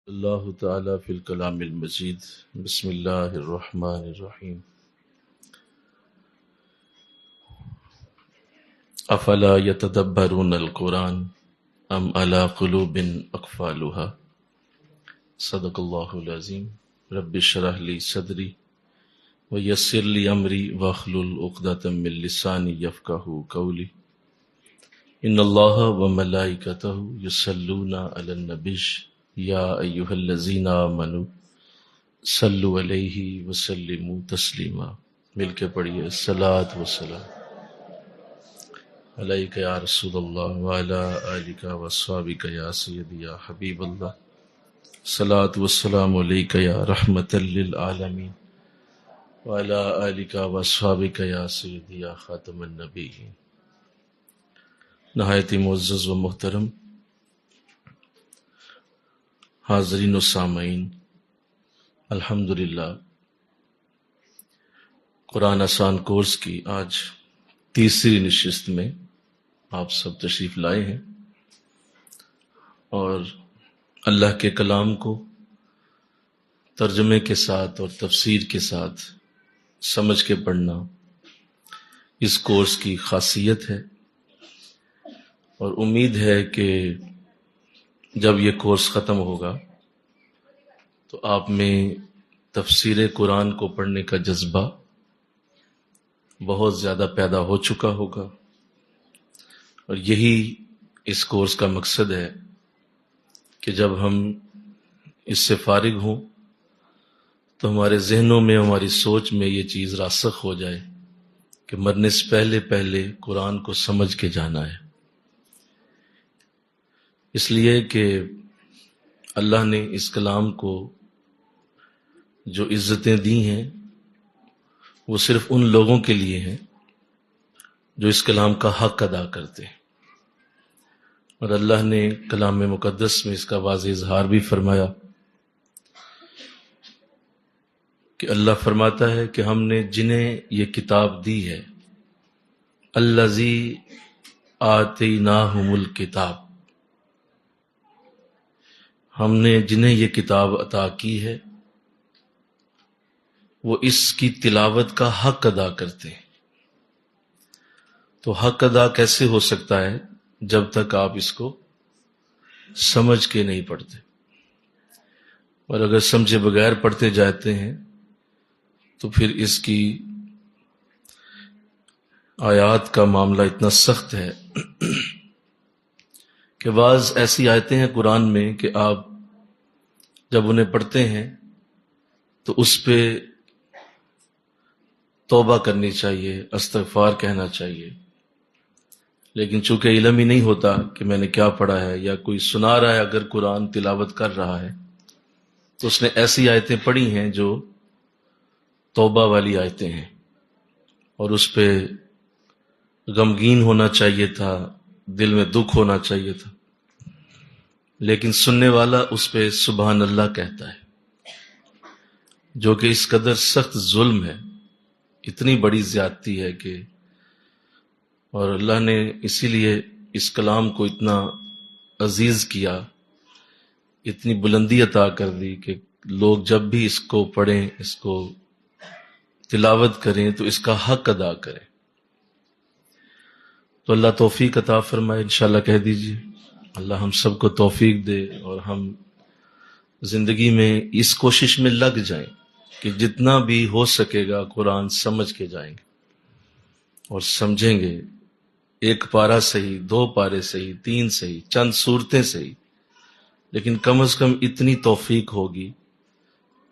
اللہ تعالیٰ فی الکلام المجید بسم اللہ الرحمن الرحیم افلا یتدبرون القرآن ام علی قلوب اقفالها صدق اللہ العظیم رب اشرح لی صدری ویسر لی امری واحلل عقدۃ من لسانی یفقہوا قولی ان اللہ وملائکتہ یصلون علی النبی یا ایہا الذین آمنوا صلوا علیہ وسلموا تسلیما۔ مل کے پڑھیے الصلاۃ والسلام علیک یا رسول اللہ وعلی آلک واصحابک یا سیدی یا حبیب اللہ، الصلاۃ والسلام علیک یا رحمۃ للعالمین وعلی آلک واصحابک یا سیدی یا خاتم النبیین۔ نہایت معزز و محترم حاضرین و سامعین، الحمدللہ قرآن آسان کورس کی آج تیسری نشست میں آپ سب تشریف لائے ہیں، اور اللہ کے کلام کو ترجمے کے ساتھ اور تفسیر کے ساتھ سمجھ کے پڑھنا اس کورس کی خاصیت ہے، اور امید ہے کہ جب یہ کورس ختم ہوگا تو آپ میں تفسیر قرآن کو پڑھنے کا جذبہ بہت زیادہ پیدا ہو چکا ہوگا، اور یہی اس کورس کا مقصد ہے کہ جب ہم اس سے فارغ ہوں تو ہمارے ذہنوں میں، ہماری سوچ میں یہ چیز راسخ ہو جائے کہ مرنے سے پہلے پہلے قرآن کو سمجھ کے جانا ہے، اس لیے کہ اللہ نے اس کلام کو جو عزتیں دی ہیں وہ صرف ان لوگوں کے لیے ہیں جو اس کلام کا حق ادا کرتے ہیں، اور اللہ نے کلام مقدس میں اس کا واضح اظہار بھی فرمایا کہ اللہ فرماتا ہے کہ ہم نے جنہیں یہ کتاب دی ہے، الذی آتیناہم الکتاب، ہم نے جنہیں یہ کتاب عطا کی ہے وہ اس کی تلاوت کا حق ادا کرتے ہیں۔ تو حق ادا کیسے ہو سکتا ہے جب تک آپ اس کو سمجھ کے نہیں پڑھتے، اور اگر سمجھے بغیر پڑھتے جاتے ہیں تو پھر اس کی آیات کا معاملہ اتنا سخت ہے کہ بعض ایسی آیتیں ہیں قرآن میں کہ آپ جب انہیں پڑھتے ہیں تو اس پہ توبہ کرنی چاہیے، استغفار کہنا چاہیے، لیکن چونکہ علم ہی نہیں ہوتا کہ میں نے کیا پڑھا ہے، یا کوئی سنا رہا ہے اگر قرآن تلاوت کر رہا ہے تو اس نے ایسی آیتیں پڑھی ہیں جو توبہ والی آیتیں ہیں، اور اس پہ غمگین ہونا چاہیے تھا، دل میں دکھ ہونا چاہیے تھا، لیکن سننے والا اس پہ سبحان اللہ کہتا ہے، جو کہ اس قدر سخت ظلم ہے، اتنی بڑی زیادتی ہے کہ، اور اللہ نے اسی لیے اس کلام کو اتنا عزیز کیا، اتنی بلندی عطا کر دی کہ لوگ جب بھی اس کو پڑھیں، اس کو تلاوت کریں تو اس کا حق ادا کریں۔ تو اللہ توفیق عطا فرمائے، انشاءاللہ کہہ دیجیے اللہ ہم سب کو توفیق دے، اور ہم زندگی میں اس کوشش میں لگ جائیں کہ جتنا بھی ہو سکے گا قرآن سمجھ کے جائیں گے اور سمجھیں گے، ایک پارہ صحیح، 2 پارے صحیح، 3 صحیح، چند صورتیں صحیح، لیکن کم از کم اتنی توفیق ہوگی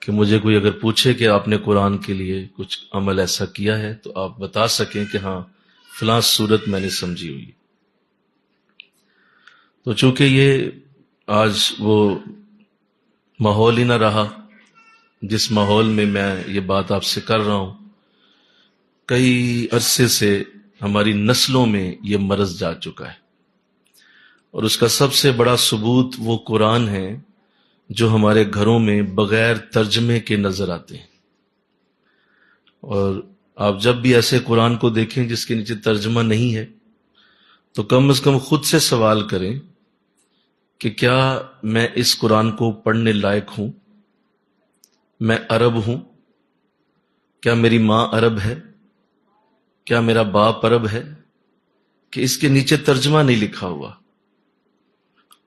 کہ مجھے کوئی اگر پوچھے کہ آپ نے قرآن کے لیے کچھ عمل ایسا کیا ہے تو آپ بتا سکیں کہ ہاں فلاں صورت میں نے سمجھی ہوئی۔ تو چونکہ یہ آج وہ ماحول ہی نہ رہا جس ماحول میں یہ بات آپ سے کر رہا ہوں، کئی عرصے سے ہماری نسلوں میں یہ مرض جا چکا ہے، اور اس کا سب سے بڑا ثبوت وہ قرآن ہے جو ہمارے گھروں میں بغیر ترجمے کے نظر آتے ہیں، اور آپ جب بھی ایسے قرآن کو دیکھیں جس کے نیچے ترجمہ نہیں ہے تو کم از کم خود سے سوال کریں کہ کیا میں اس قرآن کو پڑھنے لائق ہوں؟ میں عرب ہوں؟ کیا میری ماں عرب ہے؟ کیا میرا باپ عرب ہے؟ کہ اس کے نیچے ترجمہ نہیں لکھا ہوا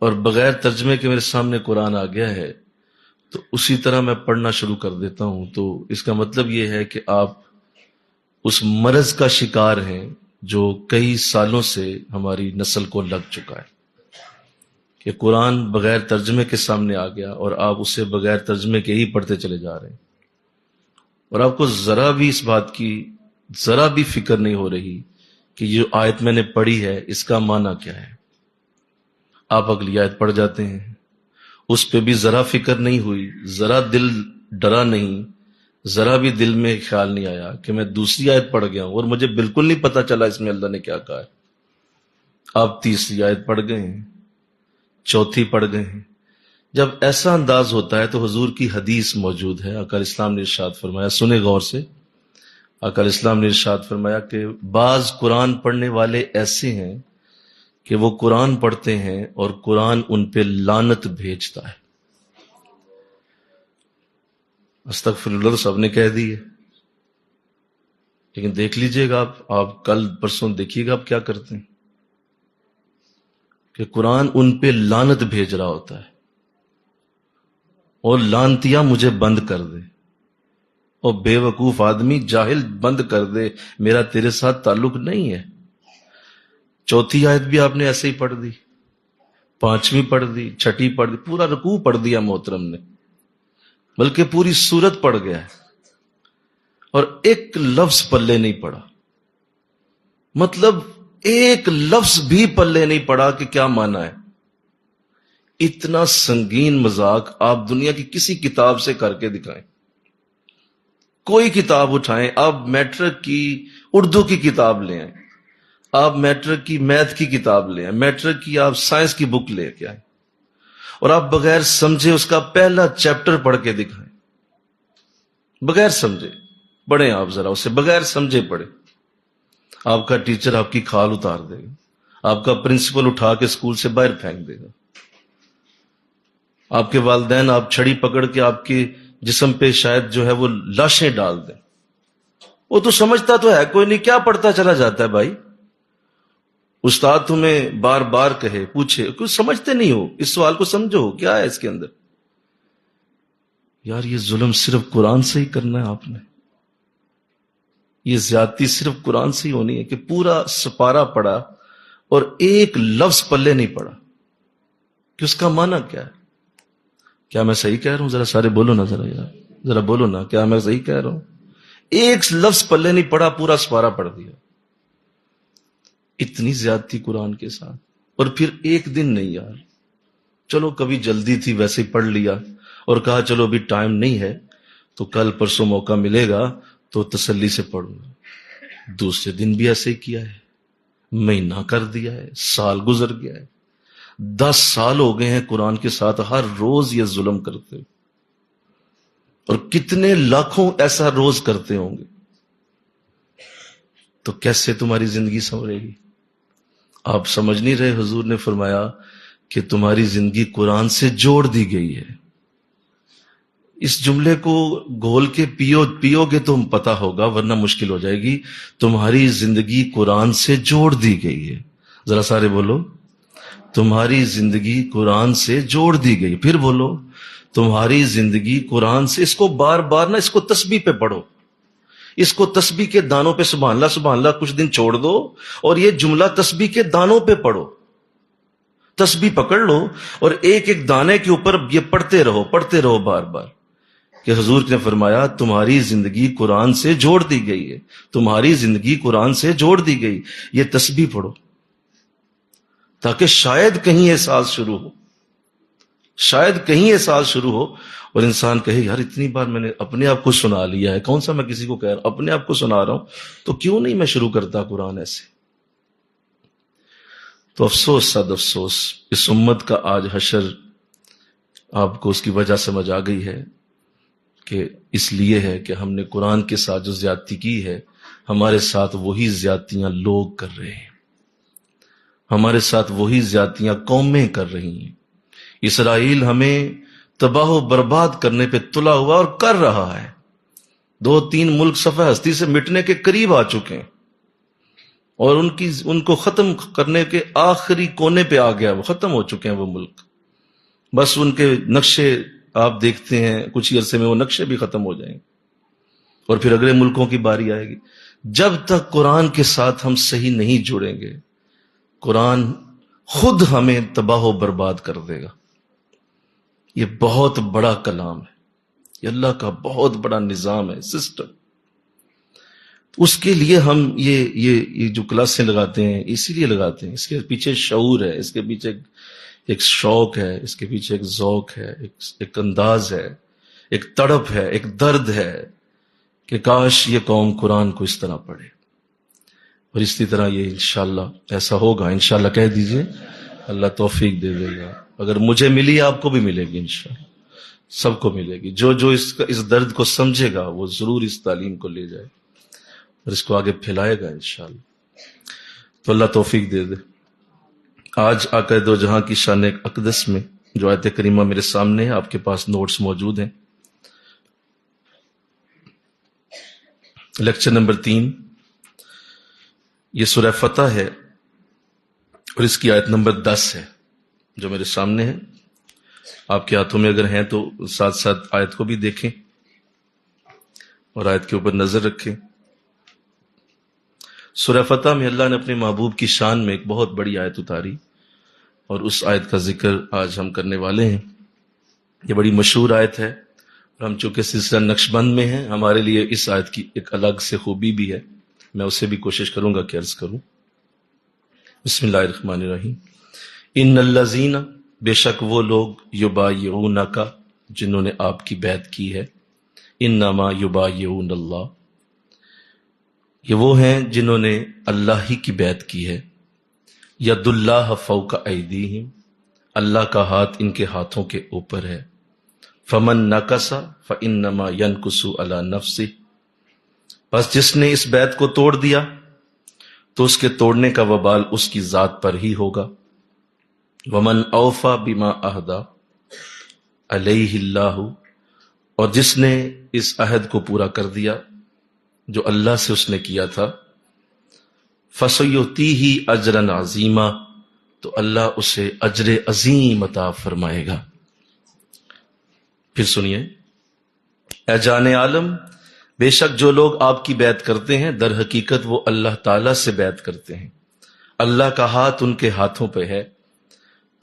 اور بغیر ترجمے کے میرے سامنے قرآن آ گیا ہے تو اسی طرح میں پڑھنا شروع کر دیتا ہوں. تو اس کا مطلب یہ ہے کہ آپ اس مرض کا شکار ہیں جو کئی سالوں سے ہماری نسل کو لگ چکا ہے کہ قرآن بغیر ترجمے کے سامنے آ گیا اور آپ اسے بغیر ترجمے کے ہی پڑھتے چلے جا رہے ہیں، اور آپ کو ذرا بھی اس بات کی ذرا بھی فکر نہیں ہو رہی کہ یہ آیت میں نے پڑھی ہے اس کا معنی کیا ہے. آپ اگلی آیت پڑھ جاتے ہیں، اس پہ بھی ذرا فکر نہیں ہوئی، ذرا دل ڈرا نہیں، ذرا بھی دل میں خیال نہیں آیا کہ میں دوسری آیت پڑھ گیا ہوں اور مجھے بالکل نہیں پتا چلا اس میں اللہ نے کیا کہا ہے. آپ تیسری آیت پڑھ گئے ہیں، چوتھی پڑھ گئے ہیں. جب ایسا انداز ہوتا ہے تو حضور کی حدیث موجود ہے. آقا اسلام نے ارشاد فرمایا، سنے غور سے، آقا اسلام نے ارشاد فرمایا کہ بعض قرآن پڑھنے والے ایسے ہیں کہ وہ قرآن پڑھتے ہیں اور قرآن ان پہ لعنت بھیجتا ہے. استغفر اللہ سب نے کہہ دی ہے، لیکن دیکھ لیجئے گا آپ کل پرسوں دیکھیے گا آپ کیا کرتے ہیں کہ قرآن ان پہ لعنت بھیج رہا ہوتا ہے اور لعنتیاں مجھے بند کر دے، اور بے وقوف آدمی جاہل بند کر دے، میرا تیرے ساتھ تعلق نہیں ہے. چوتھی آیت بھی آپ نے ایسے ہی پڑھ دی، پانچویں پڑھ دی، چھٹی پڑھ دی، پورا رکوع پڑھ دیا محترم نے، بلکہ پوری سورت پڑھ گیا ہے اور ایک لفظ پلے نہیں پڑا. مطلب ایک لفظ بھی پلے نہیں پڑا کہ کیا معنی ہے. اتنا سنگین مذاق آپ دنیا کی کسی کتاب سے کر کے دکھائیں، کوئی کتاب اٹھائیں. آپ میٹرک کی اردو کی کتاب لے آئیں، آپ میٹرک کی میتھ کی کتاب لے آئیں، میٹرک کی آپ سائنس کی بک لے کے آئیں اور آپ بغیر سمجھے اس کا پہلا چیپٹر پڑھ کے دکھائیں. بغیر سمجھے پڑھیں، آپ ذرا اسے بغیر سمجھے پڑھیں. آپ کا ٹیچر آپ کی کھال اتار دے گا، آپ کا پرنسپل اٹھا کے اسکول سے باہر پھینک دے گا، آپ کے والدین آپ چھڑی پکڑ کے آپ کے جسم پہ شاید جو ہے وہ لاشیں ڈال دیں. وہ تو سمجھتا تو ہے کوئی نہیں، کیا پڑھتا چلا جاتا ہے بھائی. استاد تمہیں بار بار کہے، پوچھے، کچھ سمجھتے نہیں ہو، اس سوال کو سمجھو کیا ہے اس کے اندر. یار یہ ظلم صرف قرآن سے ہی کرنا ہے آپ نے، یہ زیادتی صرف قرآن سے ہی ہونی ہے کہ پورا سپارہ پڑا اور ایک لفظ پلے نہیں پڑا کہ اس کا معنی کیا ہے. کیا میں صحیح کہہ رہا ہوں؟ ذرا سارے بولو نا، ذرا یار ذرا بولو نا، کیا میں صحیح کہہ رہا ہوں؟ ایک لفظ پلے نہیں پڑا، پورا سپارہ پڑھ دیا. اتنی زیادتی قرآن کے ساتھ. اور پھر ایک دن نہیں یار، چلو کبھی جلدی تھی ویسے ہی پڑھ لیا اور کہا چلو ابھی ٹائم نہیں ہے تو کل پرسوں موقع ملے گا تو تسلی سے پڑھوں گا. دوسرے دن بھی ایسے ہی کیا ہے، مہینہ کر دیا ہے، سال گزر گیا ہے، 10 سال ہو گئے ہیں قرآن کے ساتھ ہر روز یہ ظلم کرتے ہوئے. اور کتنے لاکھوں ایسا روز کرتے ہوں گے. تو کیسے تمہاری زندگی سنورے گی؟ آپ سمجھ نہیں رہے. حضور نے فرمایا کہ تمہاری زندگی قرآن سے جوڑ دی گئی ہے. اس جملے کو گھول کے پیو گے تو پتا ہوگا، ورنہ مشکل ہو جائے گی. تمہاری زندگی قرآن سے جوڑ دی گئی ہے. ذرا سارے بولو، تمہاری زندگی قرآن سے جوڑ دی گئی. پھر بولو، تمہاری زندگی قرآن سے. اس کو بار بار نہ، اس کو تسبیح پہ پڑھو، اس کو تسبیح کے دانوں پہ سبحان اللہ کچھ دن چھوڑ دو اور یہ جملہ تسبیح کے دانوں پہ پڑھو. تسبیح پکڑ لو اور ایک ایک دانے کے اوپر یہ پڑھتے رہو بار بار کہ حضور نے فرمایا تمہاری زندگی قرآن سے جوڑ دی گئی ہے، تمہاری زندگی قرآن سے جوڑ دی گئی. یہ تسبیح پڑھو تاکہ شاید کہیں احساس شروع ہو، شاید کہیں احساس شروع ہو اور انسان کہے یار اتنی بار میں نے اپنے آپ کو سنا لیا ہے، کون سا میں کسی کو کہہ رہا ہوں، اپنے آپ کو سنا رہا ہوں، تو کیوں نہیں میں شروع کرتا قرآن ایسے. تو افسوس، صد افسوس، اس امت کا آج حشر آپ کو اس کی وجہ سمجھ آ گئی ہے کہ اس لیے ہے کہ ہم نے قرآن کے ساتھ جو زیادتی کی ہے، ہمارے ساتھ وہی زیادتیاں لوگ کر رہے ہیں، ہمارے ساتھ وہی زیادتیاں قومیں کر رہی ہیں. اسرائیل ہمیں تباہ و برباد کرنے پہ تلا ہوا اور کر رہا ہے. 2-3 ملک صفحہ ہستی سے مٹنے کے قریب آ چکے ہیں، اور ان کو ختم کرنے کے آخری کونے پہ آ گیا، وہ ختم ہو چکے ہیں وہ ملک. بس ان کے نقشے آپ دیکھتے ہیں، کچھ ہی عرصے میں وہ نقشے بھی ختم ہو جائیں گے، اور پھر اگلے ملکوں کی باری آئے گی. جب تک قرآن کے ساتھ ہم صحیح نہیں جڑیں گے، قرآن خود ہمیں تباہ و برباد کر دے گا. یہ بہت بڑا کلام ہے، یہ اللہ کا بہت بڑا نظام ہے، سسٹم. اس کے لیے ہم یہ جو کلاسیں لگاتے ہیں، اسی لیے لگاتے ہیں. اس کے پیچھے شعور ہے، اس کے پیچھے ایک شوق ہے، اس کے پیچھے ایک ذوق ہے، ایک انداز ہے، ایک تڑپ ہے، ایک درد ہے کہ کاش یہ قوم قرآن کو اس طرح پڑھے. اور اسی طرح یہ انشاءاللہ ایسا ہوگا. انشاءاللہ کہہ دیجئے، اللہ توفیق دے دے گا. اگر مجھے ملی، آپ کو بھی ملے گی انشاءاللہ، سب کو ملے گی. جو اس درد کو سمجھے گا وہ ضرور اس تعلیم کو لے جائے اور اس کو آگے پھیلائے گا انشاءاللہ. تو اللہ توفیق دے دے. آج آقا دو جہاں کی شان اقدس میں جو آیت کریمہ میرے سامنے ہے، آپ کے پاس نوٹس موجود ہیں. لیکچر نمبر 3، یہ سورہ فتح ہے اور اس کی آیت نمبر 10 ہے جو میرے سامنے ہے. آپ کے ہاتھوں میں اگر ہیں تو ساتھ ساتھ آیت کو بھی دیکھیں اور آیت کے اوپر نظر رکھیں. سورہ فتح میں اللہ نے اپنے محبوب کی شان میں ایک بہت بڑی آیت اتاری، اور اس آیت کا ذکر آج ہم کرنے والے ہیں. یہ بڑی مشہور آیت ہے، اور ہم چونکہ سلسلہ نقشبند میں ہیں، ہمارے لیے اس آیت کی ایک الگ سے خوبی بھی ہے. میں اسے بھی کوشش کروں گا کہ عرض کروں. بسم اللہ الرحمن الرحیم. ان الذین، بے شک وہ لوگ، یبایعونک، جنہوں نے آپ کی بیعت کی ہے. انما یبایعون اللہ، یہ وہ ہیں جنہوں نے اللہ ہی کی بیعت کی ہے. ید اللہ فوق ایدیہم، اللہ کا ہاتھ ان کے ہاتھوں کے اوپر ہے. فمن نکث فانما ینکث علی نفسہ، بس جس نے اس بیعت کو توڑ دیا تو اس کے توڑنے کا وبال اس کی ذات پر ہی ہوگا. ومن اوفی بما عہد علیہ اللہ، اور جس نے اس عہد کو پورا کر دیا جو اللہ سے اس نے کیا تھا. فسیؤتیہ اجرا عظیما، تو اللہ اسے اجر عظیم عطا فرمائے گا. پھر سنیے، اے جان عالم، بے شک جو لوگ آپ کی بیعت کرتے ہیں در حقیقت وہ اللہ تعالیٰ سے بیعت کرتے ہیں. اللہ کا ہاتھ ان کے ہاتھوں پہ ہے،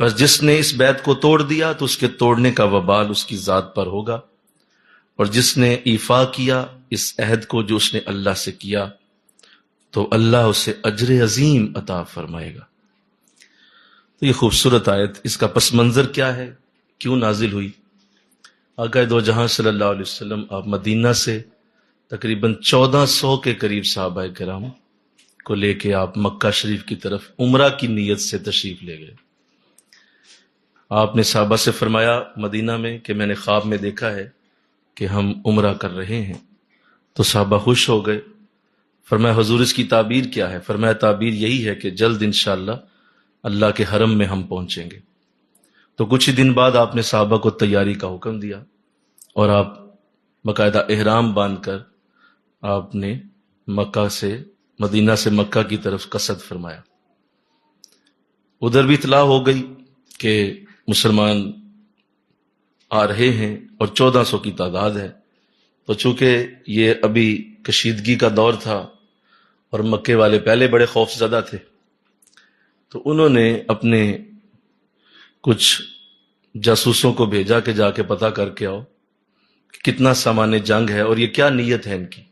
بس جس نے اس بیعت کو توڑ دیا تو اس کے توڑنے کا وبال اس کی ذات پر ہوگا، اور جس نے ایفا کیا اس عہد کو جو اس نے اللہ سے کیا تو اللہ اسے اجر عظیم عطا فرمائے گا. تو یہ خوبصورت آیت، اس کا پس منظر کیا ہے، کیوں نازل ہوئی؟ آقا دو جہاں صلی اللہ علیہ وسلم آپ مدینہ سے تقریباً 1400 کے قریب صحابہ کرام کو لے کے آپ مکہ شریف کی طرف عمرہ کی نیت سے تشریف لے گئے. آپ نے صحابہ سے فرمایا مدینہ میں کہ میں نے خواب میں دیکھا ہے کہ ہم عمرہ کر رہے ہیں. تو صحابہ خوش ہو گئے. فرمایا حضور اس کی تعبیر کیا ہے؟ فرمایا تعبیر یہی ہے کہ جلد انشاءاللہ اللہ کے حرم میں ہم پہنچیں گے. تو کچھ ہی دن بعد آپ نے صحابہ کو تیاری کا حکم دیا، اور آپ باقاعدہ احرام باندھ کر آپ نے مدینہ سے مکہ کی طرف قصد فرمایا. ادھر بھی اطلاع ہو گئی کہ مسلمان آ رہے ہیں اور 1400 کی تعداد ہے. تو چونکہ یہ ابھی کشیدگی کا دور تھا اور مکے والے پہلے بڑے خوف زدہ تھے، تو انہوں نے اپنے کچھ جاسوسوں کو بھیجا کہ جا کے پتہ کر کے آؤ کہ کتنا سامان جنگ ہے اور یہ کیا نیت ہے ان کی.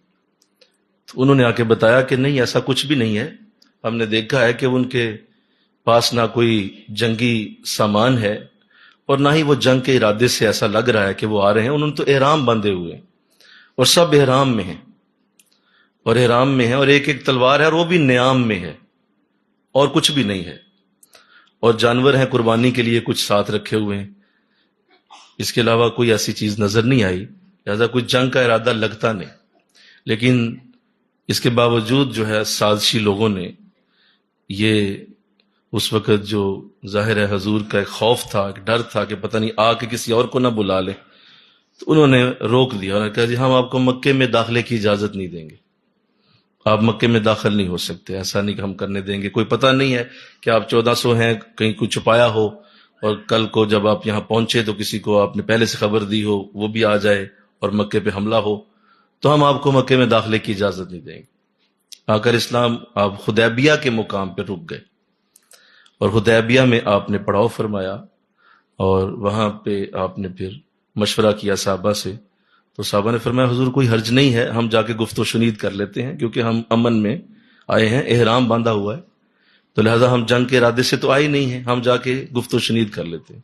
تو انہوں نے آ کے بتایا کہ نہیں، ایسا کچھ بھی نہیں ہے. ہم نے دیکھا ہے کہ ان کے پاس نہ کوئی جنگی سامان ہے اور نہ ہی وہ جنگ کے ارادے سے ایسا لگ رہا ہے کہ وہ آ رہے ہیں. انہوں نے تو احرام باندھے ہوئے ہیں اور سب احرام میں ہیں اور ایک ایک تلوار ہے اور وہ بھی نیام میں ہے اور کچھ بھی نہیں ہے، اور جانور ہیں قربانی کے لیے کچھ ساتھ رکھے ہوئے ہیں. اس کے علاوہ کوئی ایسی چیز نظر نہیں آئی، لہذا کوئی جنگ کا ارادہ لگتا نہیں. لیکن اس کے باوجود جو ہے سازشی لوگوں نے یہ اس وقت جو ظاہر ہے حضور کا ایک خوف تھا، ایک ڈر تھا کہ پتہ نہیں آ کے کسی اور کو نہ بلا لے، تو انہوں نے روک دیا، انہوں نے کہا جی ہم آپ کو مکے میں داخلے کی اجازت نہیں دیں گے، آپ مکے میں داخل نہیں ہو سکتے، ایسا نہیں کہ ہم کرنے دیں گے، کوئی پتہ نہیں ہے کہ آپ 1400 ہیں، کہیں کوئی چھپایا ہو اور کل کو جب آپ یہاں پہنچے تو کسی کو آپ نے پہلے سے خبر دی ہو، وہ بھی آ جائے اور مکے پہ حملہ ہو، تو ہم آپ کو مکے میں داخلے کی اجازت نہیں دیں گے۔ آ کر اسلام آپ حدیبیہ کے مقام پہ رک گئے، اور حدیبیہ میں آپ نے پڑاؤ فرمایا، اور وہاں پہ آپ نے پھر مشورہ کیا صحابہ سے، تو صحابہ نے فرمایا حضور کوئی حرج نہیں ہے، ہم جا کے گفت و شنید کر لیتے ہیں، کیونکہ ہم امن میں آئے ہیں، احرام باندھا ہوا ہے، تو لہذا ہم جنگ کے ارادے سے تو آئے نہیں ہیں، ہم جا کے گفت و شنید کر لیتے ہیں۔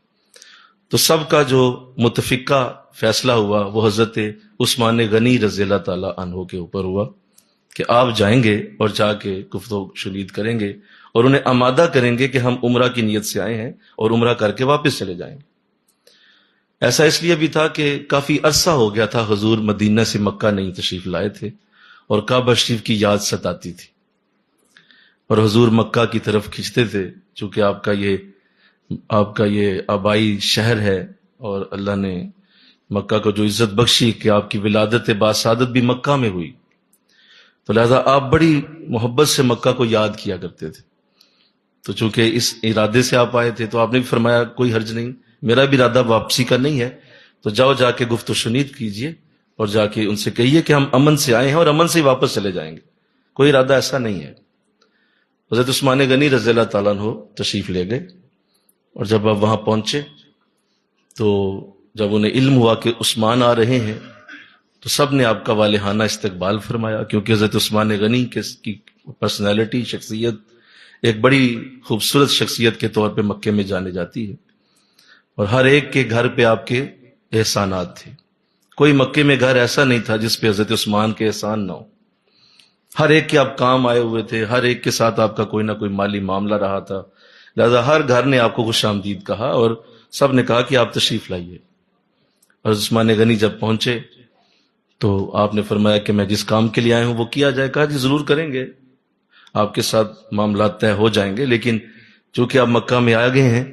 تو سب کا جو متفقہ فیصلہ ہوا وہ حضرت عثمان غنی رضی اللہ تعالی عنہ کے اوپر ہوا کہ آپ جائیں گے اور جا کے گفت و شنید کریں گے اور انہیں آمادہ کریں گے کہ ہم عمرہ کی نیت سے آئے ہیں اور عمرہ کر کے واپس چلے جائیں گے۔ ایسا اس لیے بھی تھا کہ کافی عرصہ ہو گیا تھا حضور مدینہ سے مکہ نہیں تشریف لائے تھے اور کعبہ شریف کی یاد ستاتی تھی، اور حضور مکہ کی طرف کھنچتے تھے، چونکہ آپ کا یہ آبائی شہر ہے، اور اللہ نے مکہ کو جو عزت بخشی کہ آپ کی ولادت باسعادت بھی مکہ میں ہوئی، تو لہذا آپ بڑی محبت سے مکہ کو یاد کیا کرتے تھے۔ تو چونکہ اس ارادے سے آپ آئے تھے تو آپ نے بھی فرمایا کوئی حرج نہیں، میرا بھی ارادہ واپسی کا نہیں ہے، تو جاؤ جا کے گفت و شنید کیجئے اور جا کے ان سے کہیے کہ ہم امن سے آئے ہیں اور امن سے ہی واپس چلے جائیں گے، کوئی ارادہ ایسا نہیں ہے۔ حضرت عثمان غنی رضی اللہ تعالیٰ عنہ تشریف لے گئے، اور جب آپ وہاں پہنچے تو جب انہیں علم ہوا کہ عثمان آ رہے ہیں تو سب نے آپ کا والہانہ استقبال فرمایا، کیونکہ حضرت عثمان غنی کی پرسنالٹی، شخصیت ایک بڑی خوبصورت شخصیت کے طور پہ مکے میں جانے جاتی ہے، اور ہر ایک کے گھر پہ آپ کے احسانات تھے، کوئی مکے میں گھر ایسا نہیں تھا جس پہ حضرت عثمان کے احسان نہ ہو، ہر ایک کے آپ کام آئے ہوئے تھے، ہر ایک کے ساتھ آپ کا کوئی نہ کوئی مالی معاملہ رہا تھا، لہذا ہر گھر نے آپ کو خوش آمدید کہا اور سب نے کہا کہ آپ تشریف لائیے۔ اور عثمان غنی جب پہنچے تو آپ نے فرمایا کہ میں جس کام کے لیے آئے ہوں وہ کیا جائے، کہا جی ضرور کریں گے، آپ کے ساتھ معاملات طے ہو جائیں گے، لیکن چونکہ آپ مکہ میں آ گئے ہیں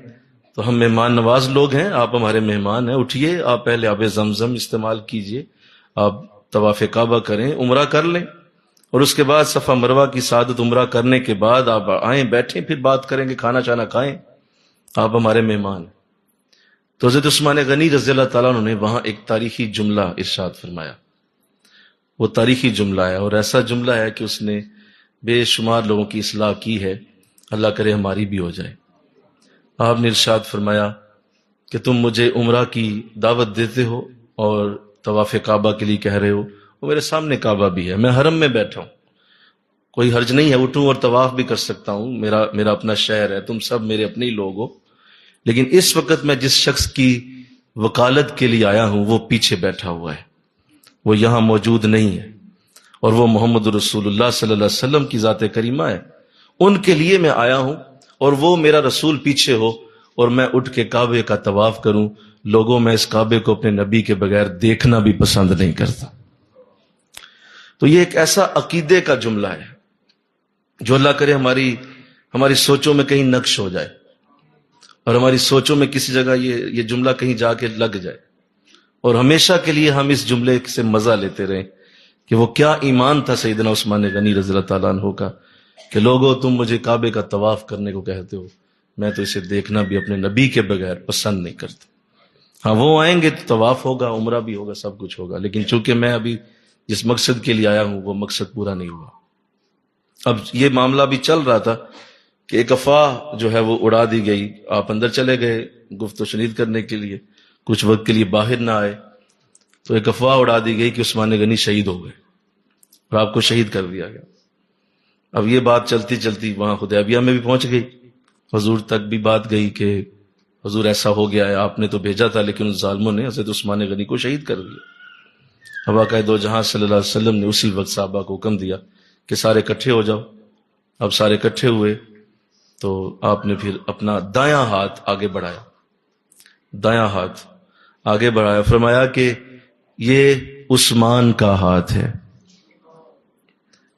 تو ہم مہمان نواز لوگ ہیں، آپ ہمارے مہمان ہیں، اٹھیے آپ پہلے آب زمزم استعمال کیجئے، آپ طواف کعبہ کریں، عمرہ کر لیں، اور اس کے بعد صفا مروہ کی سعادت عمرہ کرنے کے بعد آپ آئیں بیٹھیں، پھر بات کریں گے، کھانا چانا کھائیں، آپ ہمارے مہمان ہیں۔ تو حضرت عثمان غنی رضی اللہ تعالیٰ عنہ نے وہاں ایک تاریخی جملہ ارشاد فرمایا، وہ تاریخی جملہ ہے اور ایسا جملہ ہے کہ اس نے بے شمار لوگوں کی اصلاح کی ہے، اللہ کرے ہماری بھی ہو جائے۔ آپ نے ارشاد فرمایا کہ تم مجھے عمرہ کی دعوت دیتے ہو اور طواف کعبہ کے لیے کہہ رہے ہو، وہ میرے سامنے کعبہ بھی ہے، میں حرم میں بیٹھا ہوں، کوئی حرج نہیں ہے، اٹھوں اور طواف بھی کر سکتا ہوں، میرا اپنا شہر ہے، تم سب میرے اپنے ہی لوگ ہو، لیکن اس وقت میں جس شخص کی وکالت کے لیے آیا ہوں وہ پیچھے بیٹھا ہوا ہے، وہ یہاں موجود نہیں ہے، اور وہ محمد رسول اللہ صلی اللہ علیہ وسلم کی ذات کریمہ ہے، ان کے لیے میں آیا ہوں، اور وہ میرا رسول پیچھے ہو اور میں اٹھ کے کعبے کا طواف کروں، لوگوں میں اس کعبے کو اپنے نبی کے بغیر دیکھنا بھی پسند نہیں کرتا۔ تو یہ ایک ایسا عقیدے کا جملہ ہے جو اللہ کرے ہماری سوچوں میں کہیں نقش ہو جائے، اور ہماری سوچوں میں کسی جگہ یہ جملہ کہیں جا کے لگ جائے، اور ہمیشہ کے لیے ہم اس جملے سے مزہ لیتے رہیں کہ وہ کیا ایمان تھا سیدنا عثمان غنی رضی اللہ تعالیٰ عنہ کا، کہ لوگوں تم مجھے کعبے کا طواف کرنے کو کہتے ہو، میں تو اسے دیکھنا بھی اپنے نبی کے بغیر پسند نہیں کرتا۔ ہاں وہ آئیں گے تو طواف ہوگا، عمرہ بھی ہوگا، سب کچھ ہوگا، لیکن چونکہ میں ابھی جس مقصد کے لیے آیا ہوں وہ مقصد پورا نہیں ہوا۔ اب یہ معاملہ بھی چل رہا تھا کہ ایک افواہ جو ہے وہ اڑا دی گئی، آپ اندر چلے گئے گفت و شنید کرنے کے لیے، کچھ وقت کے لیے باہر نہ آئے، تو ایک افواہ اڑا دی گئی کہ عثمان غنی شہید ہو گئے اور آپ کو شہید کر دیا گیا۔ اب یہ بات چلتی چلتی وہاں حدیبیہ میں بھی پہنچ گئی، حضور تک بھی بات گئی کہ حضور ایسا ہو گیا ہے، آپ نے تو بھیجا تھا لیکن ان ظالموں نے حضرت عثمان غنی کو شہید کر دیا۔ اب آقا دو جہاں صلی اللہ علیہ وسلم نے اسی وقت صحابہ کو حکم دیا کہ سارے اکٹھے ہو جاؤ۔ اب سارے اکٹھے ہوئے تو آپ نے پھر اپنا دایاں ہاتھ آگے بڑھایا، فرمایا کہ یہ عثمان کا ہاتھ ہے،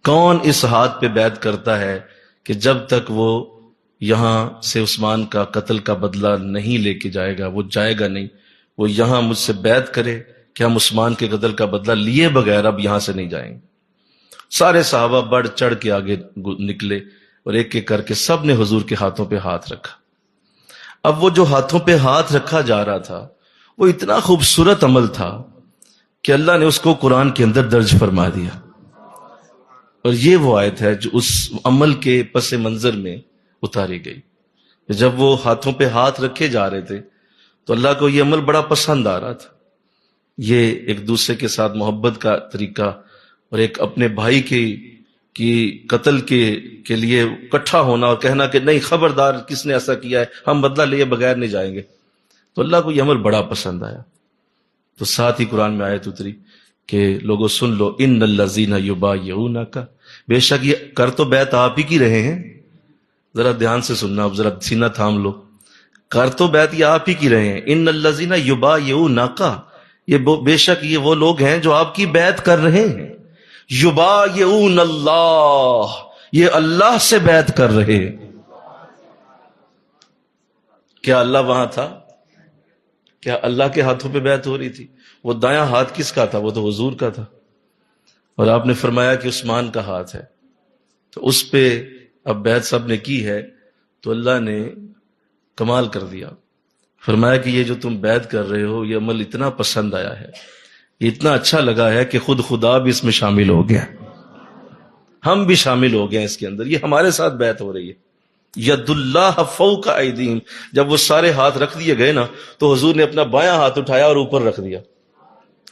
کون اس ہاتھ پہ بیعت کرتا ہے کہ جب تک وہ یہاں سے عثمان کا قتل کا بدلہ نہیں لے کے جائے گا، وہ جائے گا نہیں، وہ یہاں مجھ سے بیعت کرے کہ ہم عثمان کے قتل کا بدلہ لیے بغیر اب یہاں سے نہیں جائیں گے۔ سارے صحابہ بڑھ چڑھ کے آگے نکلے اور ایک ایک کر کے سب نے حضور کے ہاتھوں پہ ہاتھ رکھا۔ اب وہ جو ہاتھوں پہ ہاتھ رکھا جا رہا تھا وہ اتنا خوبصورت عمل تھا کہ اللہ نے اس کو قرآن کے اندر درج فرما دیا، اور یہ وہ آیت ہے جو اس عمل کے پس منظر میں اتاری گئی۔ جب وہ ہاتھوں پہ ہاتھ رکھے جا رہے تھے تو اللہ کو یہ عمل بڑا پسند آ رہا تھا، یہ ایک دوسرے کے ساتھ محبت کا طریقہ اور ایک اپنے بھائی کی قتل کے لیے اکٹھا ہونا اور کہنا کہ نہیں خبردار کس نے ایسا کیا ہے، ہم بدلہ لیے بغیر نہیں جائیں گے، تو اللہ کو یہ عمل بڑا پسند آیا۔ تو ساتھ ہی قرآن میں آیت اتری کہ لوگوں سن لو ان الذین یبایعونک، بے شک یہ کر تو بیعت آپ ہی کی رہے ہیں، ذرا دھیان سے سننا، اب ذرا سینہ تھام لو، کر تو بیعت یہ آپ ہی کی رہے ہیں، ان الذین یبایعونک، یہ بے شک یہ وہ لوگ ہیں جو آپ کی بیعت کر رہے ہیں، یبایعون اللہ، یہ اللہ سے بیعت کر رہے ہیں۔ کیا اللہ وہاں تھا؟ کیا اللہ کے ہاتھوں پہ بیعت ہو رہی تھی؟ وہ دایاں ہاتھ کس کا تھا؟ وہ تو حضور کا تھا، اور آپ نے فرمایا کہ عثمان کا ہاتھ ہے، تو اس پہ اب بیعت سب نے کی ہے، تو اللہ نے کمال کر دیا، فرمایا کہ یہ جو تم بیعت کر رہے ہو یہ عمل اتنا پسند آیا ہے، یہ اتنا اچھا لگا ہے کہ خود خدا بھی اس میں شامل ہو گیا، ہم بھی شامل ہو گئے ہیں اس کے اندر، یہ ہمارے ساتھ بیعت ہو رہی ہے۔ ید اللہ فوق ایدیہم، جب وہ سارے ہاتھ رکھ دیے گئے نا تو حضور نے اپنا بایاں ہاتھ اٹھایا اور اوپر رکھ دیا،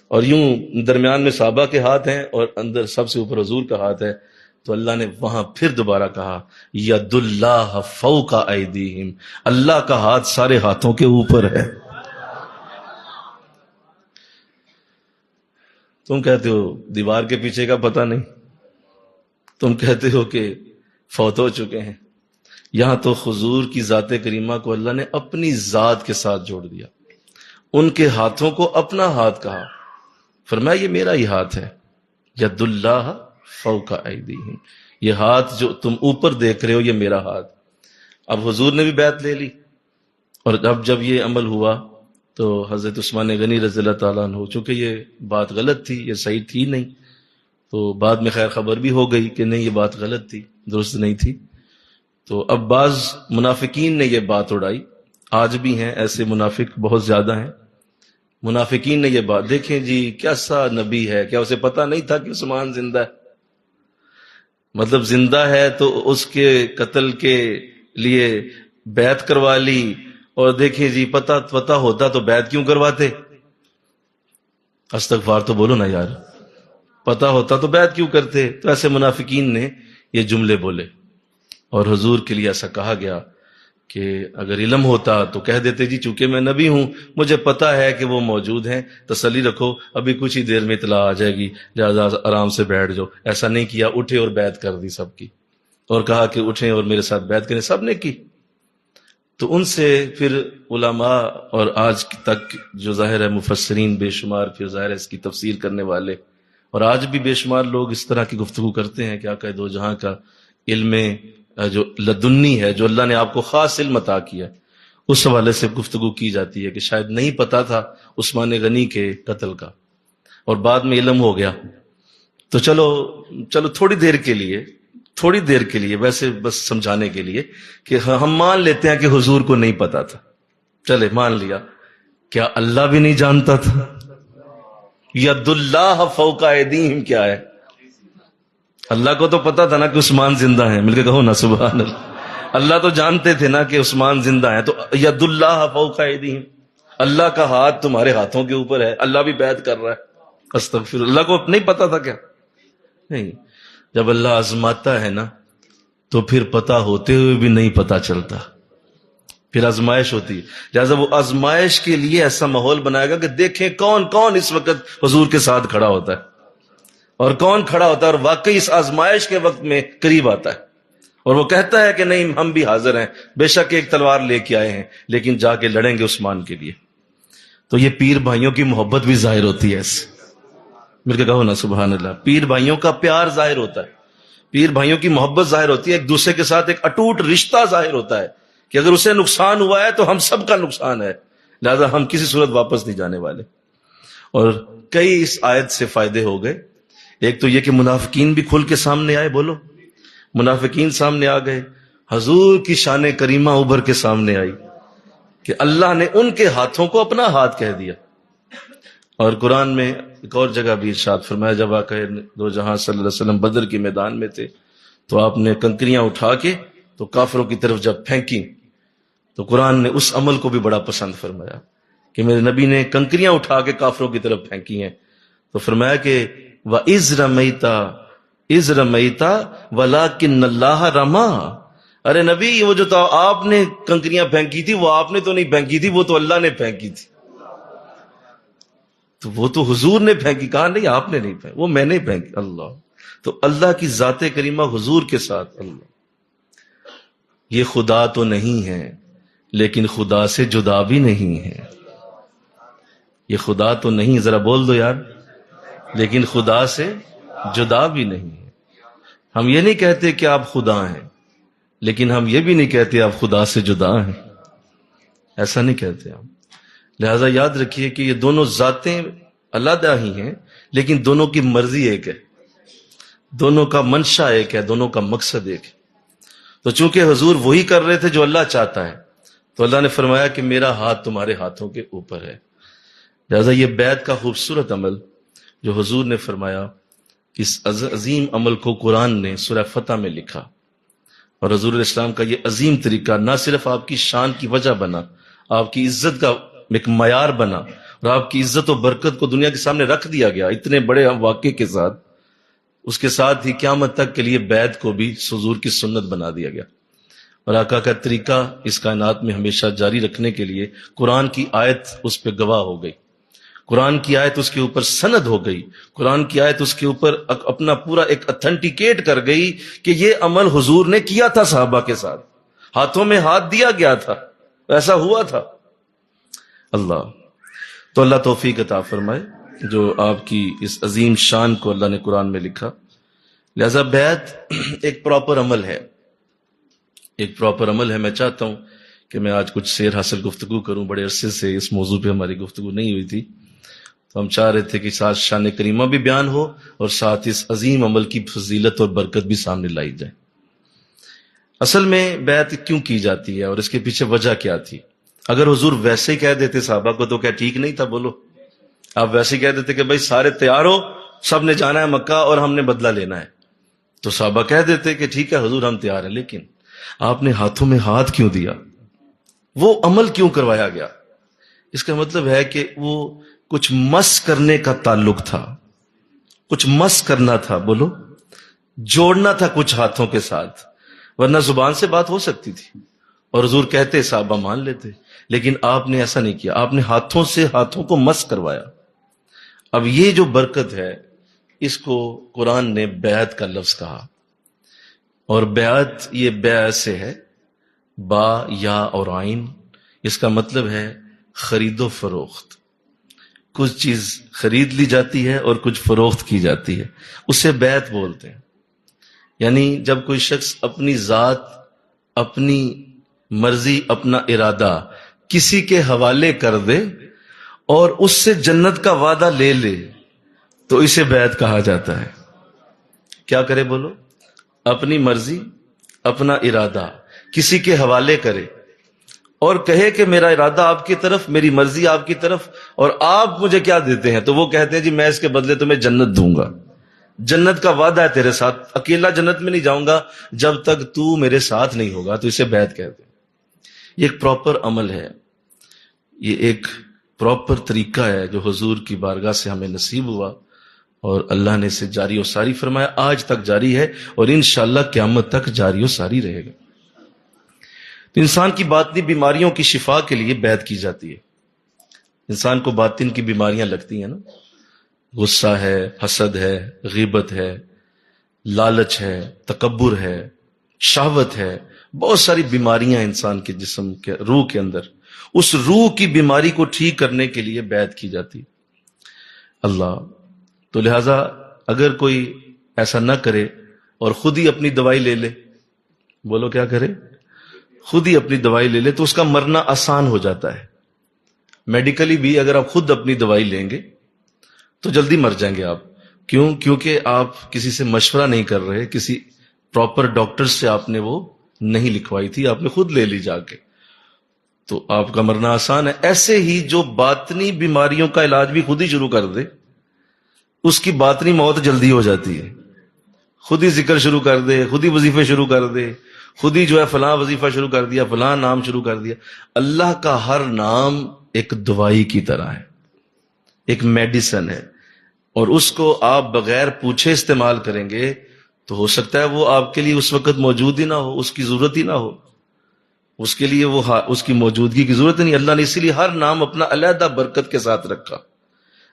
اور یوں درمیان میں صحابہ کے ہاتھ ہیں اور اندر سب سے اوپر حضور کا ہاتھ ہے، تو اللہ نے وہاں پھر دوبارہ کہا ید اللہ فوق ایدیہم، اللہ کا ہاتھ سارے ہاتھوں کے اوپر ہے۔ تم کہتے ہو دیوار کے پیچھے کا پتہ نہیں، تم کہتے ہو کہ فوت ہو چکے ہیں، یہاں تو حضور کی ذات کریمہ کو اللہ نے اپنی ذات کے ساتھ جوڑ دیا، ان کے ہاتھوں کو اپنا ہاتھ کہا، فرمایا یہ میرا ہی ہاتھ ہے، ید اللہ فوق ایدیہم، یہ ہاتھ جو تم اوپر دیکھ رہے ہو یہ میرا ہاتھ۔ اب حضور نے بھی بیعت لے لی، اور اب جب یہ عمل ہوا تو حضرت عثمان غنی رضی اللہ تعالیٰ عنہ، چونکہ یہ بات غلط تھی، یہ صحیح تھی نہیں، تو بعد میں خیر خبر بھی ہو گئی کہ نہیں یہ بات غلط تھی، درست نہیں تھی، تو اب بعض منافقین نے یہ بات اڑائی، آج بھی ہیں ایسے منافق بہت زیادہ ہیں، منافقین نے یہ بات، دیکھیں جی کیسا نبی ہے، کیا اسے پتہ نہیں تھا کہ عثمان زندہ ہے؟ مطلب زندہ ہے تو اس کے قتل کے لیے بیعت کروا لی، اور دیکھیں جی پتہ ہوتا تو بیعت کیوں کرواتے؟ استغفار تو بولو نا یار، پتہ ہوتا تو بیعت کیوں کرتے؟ تو ایسے منافقین نے یہ جملے بولے، اور حضور کے لیے ایسا کہا گیا کہ اگر علم ہوتا تو کہہ دیتے جی چونکہ میں نبی ہوں مجھے پتا ہے کہ وہ موجود ہیں، تسلی رکھو ابھی کچھ ہی دیر میں اطلاع آ جائے گی، لہذا آرام سے بیٹھ جاؤ۔ ایسا نہیں کیا، اٹھے اور بیعت کر دی سب کی، اور کہا کہ اٹھیں اور میرے ساتھ بیعت کریں، سب نے کی۔ تو ان سے پھر علماء اور آج تک جو ظاہر ہے مفسرین بے شمار، پھر ظاہر ہے اس کی تفسیر کرنے والے، اور آج بھی بے شمار لوگ اس طرح کی گفتگو کرتے ہیں کہ آقا دو جہاں کا علم جو لدنی ہے، جو اللہ نے آپ کو خاص علم عطا کیا، اس حوالے سے گفتگو کی جاتی ہے کہ شاید نہیں پتا تھا عثمان غنی کے قتل کا اور بعد میں علم ہو گیا، تو چلو تھوڑی دیر کے لیے ویسے بس سمجھانے کے لیے کہ ہم مان لیتے ہیں کہ حضور کو نہیں پتا تھا، چلے مان لیا، کیا اللہ بھی نہیں جانتا تھا؟ ید اللہ فوق ایدیہم کیا ہے؟ اللہ کو تو پتا تھا نا کہ عثمان زندہ ہیں، مل کے کہو نا سبحان اللہ، اللہ تو جانتے تھے نا کہ عثمان زندہ ہیں، تو ید اللہ فوق ایدیہم، اللہ کا ہاتھ تمہارے ہاتھوں کے اوپر ہے، اللہ بھی بیعت کر رہا ہے، استغفر اللہ کو نہیں پتا تھا کیا؟ نہیں، جب اللہ آزماتا ہے نا تو پھر پتا ہوتے ہوئے بھی نہیں پتا چلتا، پھر آزمائش ہوتی ہے، لہٰذا وہ آزمائش کے لیے ایسا ماحول بنائے گا کہ دیکھیں کون کون اس وقت حضور کے ساتھ کھڑا ہوتا ہے اور کون کھڑا ہوتا ہے اور واقعی اس آزمائش کے وقت میں قریب آتا ہے اور وہ کہتا ہے کہ نہیں ہم بھی حاضر ہیں، بے شک ایک تلوار لے کے آئے ہیں لیکن جا کے لڑیں گے عثمان کے لیے۔ تو یہ پیر بھائیوں کی محبت بھی ظاہر ہوتی ہے، اس مل کے کہو نا سبحان اللہ، پیر بھائیوں کا پیار ظاہر ہوتا ہے، پیر بھائیوں کی محبت ظاہر ہوتی ہے، ایک دوسرے کے ساتھ ایک اٹوٹ رشتہ ظاہر ہوتا ہے کہ اگر اسے نقصان ہوا ہے تو ہم سب کا نقصان ہے، لہذا ہم کسی صورت واپس نہیں جانے والے۔ اور کئی اس آیت سے فائدے ہو گئے۔ ایک تو یہ کہ منافقین بھی کھل کے سامنے آئے، بولو منافقین سامنے آ گئے، حضور کی شان کریمہ ابھر کے سامنے آئی کہ اللہ نے ان کے ہاتھوں کو اپنا ہاتھ کہہ دیا۔ اور قرآن میں ایک اور جگہ بھی ارشاد فرمایا، جب آقا دو جہاں صلی اللہ علیہ وسلم بدر کے میدان میں تھے تو آپ نے کنکریاں اٹھا کے تو کافروں کی طرف جب پھینکی تو قرآن نے اس عمل کو بھی بڑا پسند فرمایا کہ میرے نبی نے کنکریاں اٹھا کے کافروں کی طرف پھینکی ہیں، تو فرمایا کہ وَإِذْ رَمَيْتَ إِذْ رَمَيْتَ وَلَكِنَّ اللَّهَ رَمَى، ارے نبی وہ جو تو آپ نے کنکریاں پھینکی تھی وہ آپ نے تو نہیں پھینکی تھی، وہ تو اللہ نے پھینکی تھی۔ تو وہ تو حضور نے پھینکی، کہا نہیں آپ نے نہیں پھینکی، وہ میں نے پھینکی۔ اللہ، تو اللہ کی ذات کریمہ حضور کے ساتھ، اللہ یہ خدا تو نہیں ہے لیکن خدا سے جدا بھی نہیں ہے، یہ خدا تو نہیں، ذرا بول دو یار، لیکن خدا سے جدا بھی نہیں ہے۔ ہم یہ نہیں کہتے کہ آپ خدا ہیں، لیکن ہم یہ بھی نہیں کہتے آپ خدا سے جدا ہیں، ایسا نہیں کہتے ہم۔ لہذا یاد رکھیے کہ یہ دونوں ذاتیں علیحدہ ہی ہیں لیکن دونوں کی مرضی ایک ہے، دونوں کا منشا ایک ہے، دونوں کا مقصد ایک ہے۔ تو چونکہ حضور وہی کر رہے تھے جو اللہ چاہتا ہے، تو اللہ نے فرمایا کہ میرا ہاتھ تمہارے ہاتھوں کے اوپر ہے۔ لہذا یہ بیعت کا خوبصورت عمل جو حضور نے فرمایا، اس عظیم عمل کو قرآن نے سورہ فتح میں لکھا، اور حضور علیہ السلام کا یہ عظیم طریقہ نہ صرف آپ کی شان کی وجہ بنا، آپ کی عزت کا ایک معیار بنا، اور آپ کی عزت و برکت کو دنیا کے سامنے رکھ دیا گیا اتنے بڑے واقعے کے ساتھ، اس کے ساتھ ہی قیامت تک کے لیے بیعت کو بھی حضور کی سنت بنا دیا گیا۔ اور آقا کا طریقہ اس کائنات میں ہمیشہ جاری رکھنے کے لیے قرآن کی آیت اس پہ گواہ ہو گئی، قرآن کی آیت اس کے اوپر سند ہو گئی، قرآن کی آیت اس کے اوپر اپنا پورا ایک اتھینٹیکیٹ کر گئی کہ یہ عمل حضور نے کیا تھا صحابہ کے ساتھ، ہاتھوں میں ہاتھ دیا گیا تھا، ایسا ہوا تھا۔ اللہ تو اللہ توفیق عطا فرمائے جو آپ کی اس عظیم شان کو اللہ نے قرآن میں لکھا۔ لہذا بیعت ایک پراپر عمل ہے، ایک پراپر عمل ہے۔ میں چاہتا ہوں کہ میں آج کچھ سیر حاصل گفتگو کروں، بڑے عرصے سے اس موضوع پہ ہماری گفتگو نہیں ہوئی تھی، تو ہم چاہ رہے تھے کہ ساتھ شان کریمہ بھی بیان ہو اور ساتھ اس عظیم عمل کی فضیلت اور برکت بھی سامنے لائی جائے۔ اصل میں بیعت کیوں کی جاتی ہے اور اس کے پیچھے وجہ کیا تھی؟ اگر حضور ویسے ہی کہہ دیتے صحابہ کو تو کیا ٹھیک نہیں تھا؟ بولو، آپ ویسے ہی کہہ دیتے کہ بھائی سارے تیار ہو، سب نے جانا ہے مکہ اور ہم نے بدلہ لینا ہے، تو صحابہ کہہ دیتے کہ ٹھیک ہے حضور ہم تیار ہیں، لیکن آپ نے ہاتھوں میں ہاتھ کیوں دیا؟ وہ عمل کیوں کروایا گیا؟ اس کا مطلب ہے کہ وہ کچھ مس کرنے کا تعلق تھا، کچھ مس کرنا تھا، بولو جوڑنا تھا کچھ ہاتھوں کے ساتھ، ورنہ زبان سے بات ہو سکتی تھی اور حضور کہتے صحابہ مان لیتے، لیکن آپ نے ایسا نہیں کیا، آپ نے ہاتھوں سے ہاتھوں کو مس کروایا۔ اب یہ جو برکت ہے اس کو قرآن نے بیعت کا لفظ کہا، اور بیعت یہ بیع سے ہے، با یا اور عین، اس کا مطلب ہے خرید و فروخت، کچھ چیز خرید لی جاتی ہے اور کچھ فروخت کی جاتی ہے، اسے بیعت بولتے ہیں۔ یعنی جب کوئی شخص اپنی ذات، اپنی مرضی، اپنا ارادہ کسی کے حوالے کر دے اور اس سے جنت کا وعدہ لے لے تو اسے بیعت کہا جاتا ہے۔ کیا کرے بولو؟ اپنی مرضی، اپنا ارادہ کسی کے حوالے کرے اور کہے کہ میرا ارادہ آپ کی طرف، میری مرضی آپ کی طرف، اور آپ مجھے کیا دیتے ہیں؟ تو وہ کہتے ہیں جی میں اس کے بدلے تمہیں جنت دوں گا، جنت کا وعدہ ہے تیرے ساتھ، اکیلا جنت میں نہیں جاؤں گا جب تک تو میرے ساتھ نہیں ہوگا، تو اسے بیعت کہتے ہیں۔ یہ ایک پراپر عمل ہے، یہ ایک پراپر طریقہ ہے جو حضور کی بارگاہ سے ہمیں نصیب ہوا اور اللہ نے اسے جاری و ساری فرمایا، آج تک جاری ہے اور انشاءاللہ قیامت تک جاری و ساری رہے گا۔ تو انسان کی باطنی بیماریوں کی شفا کے لیے بیعت کی جاتی ہے۔ انسان کو باطن کی بیماریاں لگتی ہیں نا، غصہ ہے، حسد ہے، غیبت ہے، لالچ ہے، تکبر ہے، شہوت ہے، بہت ساری بیماریاں انسان کے جسم کے روح کے اندر، اس روح کی بیماری کو ٹھیک کرنے کے لیے بیعت کی جاتی اللہ۔ تو لہذا اگر کوئی ایسا نہ کرے اور خود ہی اپنی دوائی لے لے، بولو کیا کرے؟ خود ہی اپنی دوائی لے لے، تو اس کا مرنا آسان ہو جاتا ہے۔ میڈیکلی بھی اگر آپ خود اپنی دوائی لیں گے تو جلدی مر جائیں گے آپ۔ کیوں؟ کیونکہ آپ کسی سے مشورہ نہیں کر رہے، کسی پراپر ڈاکٹر سے آپ نے وہ نہیں لکھوائی تھی، آپ نے خود لے لی جا کے، تو آپ کا مرنا آسان ہے۔ ایسے ہی جو باطنی بیماریوں کا علاج بھی خود ہی شروع کر دے، اس کی باطنی موت جلدی ہو جاتی ہے۔ خود ہی ذکر شروع کر دے، خود ہی وظیفے شروع کر دے، خود ہی جو ہے فلاں وظیفہ شروع کر دیا، فلاں نام شروع کر دیا۔ اللہ کا ہر نام ایک دوائی کی طرح ہے، ایک میڈیسن ہے، اور اس کو آپ بغیر پوچھے استعمال کریں گے تو ہو سکتا ہے وہ آپ کے لیے اس وقت موجود ہی نہ ہو، اس کی ضرورت ہی نہ ہو، اس کے لیے وہ اس کی موجودگی کی ضرورت نہیں۔ اللہ نے اسی لیے ہر نام اپنا علیحدہ برکت کے ساتھ رکھا۔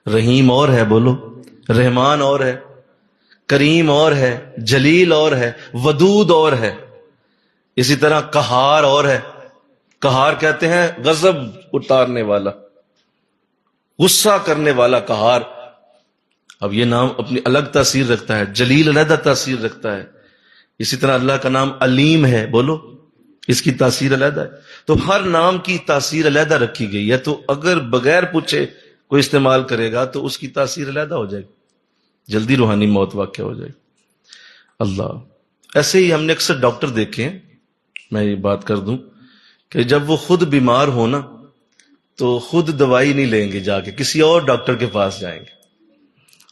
رحیم اور ہے، بولو، رحمان اور ہے، کریم اور ہے، جلیل اور ہے، ودود اور ہے، اسی طرح قہار اور ہے۔ قہار کہتے ہیں غضب اتارنے والا، غصہ کرنے والا قہار۔ اب یہ نام اپنی الگ تاثیر رکھتا ہے، جلیل علیحدہ تاثیر رکھتا ہے۔ اسی طرح اللہ کا نام علیم ہے، بولو، اس کی تاثیر علیحدہ ہے۔ تو ہر نام کی تاثیر علیحدہ رکھی گئی ہے، تو اگر بغیر پوچھے کوئی استعمال کرے گا تو اس کی تاثیر علیحدہ ہو جائے گی، جلدی روحانی موت واقع ہو جائے گی۔ اللہ، ایسے ہی ہم نے اکثر ڈاکٹر دیکھے ہیں، میں یہ بات کر دوں کہ جب وہ خود بیمار ہو نا تو خود دوائی نہیں لیں گے، جا کے کسی اور ڈاکٹر کے پاس جائیں گے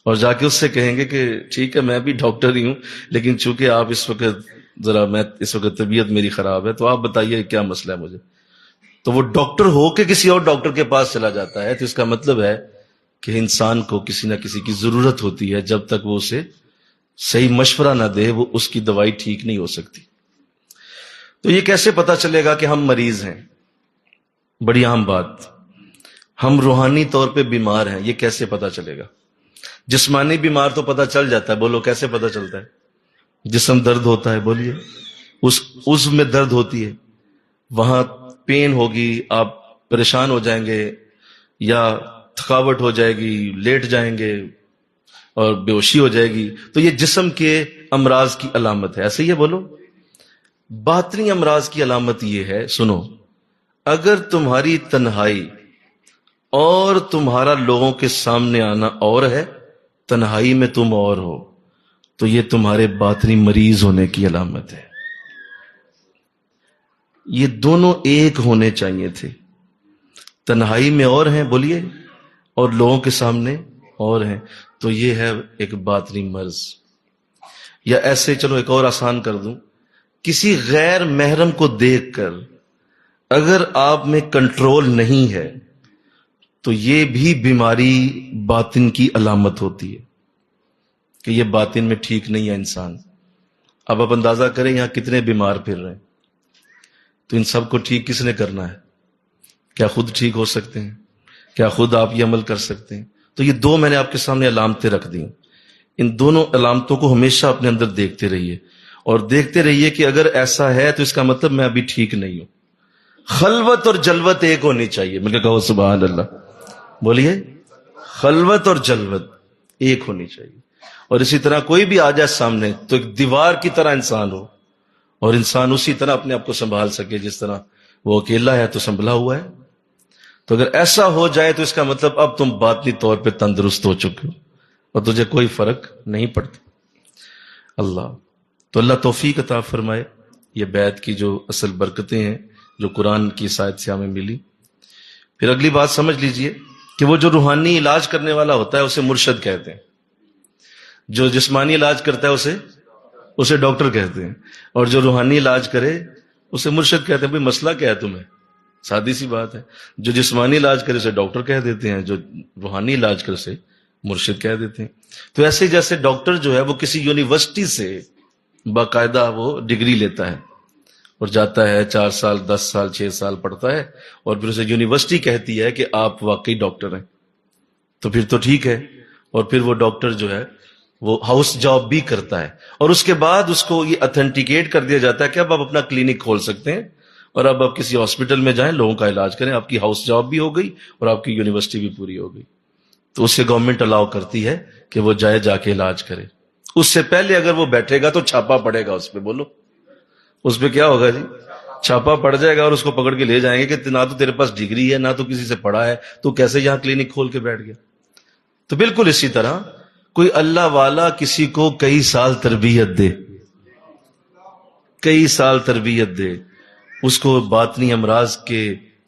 اور جا کے اس سے کہیں گے کہ ٹھیک ہے میں بھی ڈاکٹر ہی ہوں، لیکن چونکہ آپ اس وقت طبیعت میری خراب ہے، تو آپ بتائیے کیا مسئلہ ہے مجھے۔ تو وہ ڈاکٹر ہو کے کسی اور ڈاکٹر کے پاس چلا جاتا ہے، تو اس کا مطلب ہے کہ انسان کو کسی نہ کسی کی ضرورت ہوتی ہے، جب تک وہ اسے صحیح مشورہ نہ دے وہ اس کی دوائی ٹھیک نہیں ہو سکتی۔ تو یہ کیسے پتا چلے گا کہ ہم مریض ہیں؟ بڑی عام بات، ہم روحانی طور پہ بیمار ہیں، یہ کیسے پتا چلے گا؟ جسمانی بیمار تو پتا چل جاتا ہے، بولو کیسے پتا چلتا ہے؟ جسم درد ہوتا ہے، بولیے، اس عضو میں درد ہوتی ہے، وہاں پین ہوگی، آپ پریشان ہو جائیں گے یا تھکاوٹ ہو جائے گی، لیٹ جائیں گے اور بے ہوشی ہو جائے گی، تو یہ جسم کے امراض کی علامت ہے۔ ایسے ہی ہے، بولو۔ باطنی امراض کی علامت یہ ہے، سنو، اگر تمہاری تنہائی اور تمہارا لوگوں کے سامنے آنا اور ہے، تنہائی میں تم اور ہو، تو یہ تمہارے باطنی مریض ہونے کی علامت ہے۔ یہ دونوں ایک ہونے چاہیے تھے، تنہائی میں اور ہیں، بولیے، اور لوگوں کے سامنے اور ہیں، تو یہ ہے ایک باطنی مرض۔ یا ایسے چلو ایک اور آسان کر دوں، کسی غیر محرم کو دیکھ کر اگر آپ میں کنٹرول نہیں ہے تو یہ بھی بیماری باطن کی علامت ہوتی ہے کہ یہ باطن میں ٹھیک نہیں ہے انسان۔ اب آپ اندازہ کریں یہاں کتنے بیمار پھر رہے ہیں، تو ان سب کو ٹھیک کس نے کرنا ہے؟ کیا خود ٹھیک ہو سکتے ہیں؟ کیا خود آپ یہ عمل کر سکتے ہیں؟ تو یہ دو میں نے آپ کے سامنے علامتیں رکھ دی، ان دونوں علامتوں کو ہمیشہ اپنے اندر دیکھتے رہیے، اور دیکھتے رہیے کہ اگر ایسا ہے تو اس کا مطلب میں ابھی ٹھیک نہیں ہوں۔ خلوت اور جلوت ایک ہونی چاہیے، مل کے کہو سبحان اللہ، بولیے، خلوت اور جلوت ایک ہونی چاہیے۔ اور اسی طرح کوئی بھی آ جائے سامنے تو ایک دیوار کی طرح انسان ہو، اور انسان اسی طرح اپنے آپ کو سنبھال سکے جس طرح وہ اکیلا ہے تو سنبھلا ہوا ہے۔ تو اگر ایسا ہو جائے تو اس کا مطلب اب تم باطنی طور پہ تندرست ہو چکے ہو اور تجھے کوئی فرق نہیں پڑتا۔ اللہ، تو اللہ توفیق عطا فرمائے۔ یہ بیعت کی جو اصل برکتیں ہیں جو قرآن کی اس آیت سے ہمیں ملی۔ پھر اگلی بات سمجھ لیجئے کہ وہ جو روحانی علاج کرنے والا ہوتا ہے اسے مرشد کہتے ہیں، جو جسمانی علاج کرتا ہے اسے ڈاکٹر کہتے ہیں، اور جو روحانی علاج کرے اسے مرشد کہتے ہیں۔ بھئی مسئلہ کیا ہے تمہیں؟ سادی سی بات ہے، جو جسمانی علاج کرے اسے ڈاکٹر کہہ دیتے ہیں، جو روحانی علاج کرے اسے مرشد کہہ دیتے ہیں۔ تو ایسے جیسے ڈاکٹر جو ہے وہ کسی یونیورسٹی سے باقاعدہ وہ ڈگری لیتا ہے اور جاتا ہے 4 سال 10 سال 6 سال پڑھتا ہے، اور پھر اسے یونیورسٹی کہتی ہے کہ آپ واقعی ڈاکٹر ہیں، تو پھر تو ٹھیک ہے، اور پھر وہ ڈاکٹر جو ہے وہ ہاؤس جاب بھی کرتا ہے، اور اس کے بعد اس کو یہ اتھینٹیکیٹ کر دیا جاتا ہے کہ اب آپ اپنا کلینک کھول سکتے ہیں، اور اب آپ کسی ہاسپٹل میں جائیں، لوگوں کا علاج کریں، آپ کی ہاؤس جاب بھی ہو گئی اور آپ کی یونیورسٹی بھی پوری ہو گئی۔ تو اسے گورنمنٹ الاؤ کرتی ہے کہ وہ جا کے علاج کرے۔ اس سے پہلے اگر وہ بیٹھے گا تو چھاپا پڑے گا اس پہ. بولو اس پہ کیا ہوگا جی؟ چھاپا پڑ جائے گا اور اس کو پکڑ کے لے جائیں گے کہ نہ تو تیرے پاس ڈگری ہے نہ تو کسی سے پڑھا ہے، تو کیسے یہاں کلینک کھول کے بیٹھ گیا. تو بالکل اسی طرح کوئی اللہ والا کسی کو کئی سال تربیت دے، کئی سال تربیت دے، اس کو باطنی امراض کے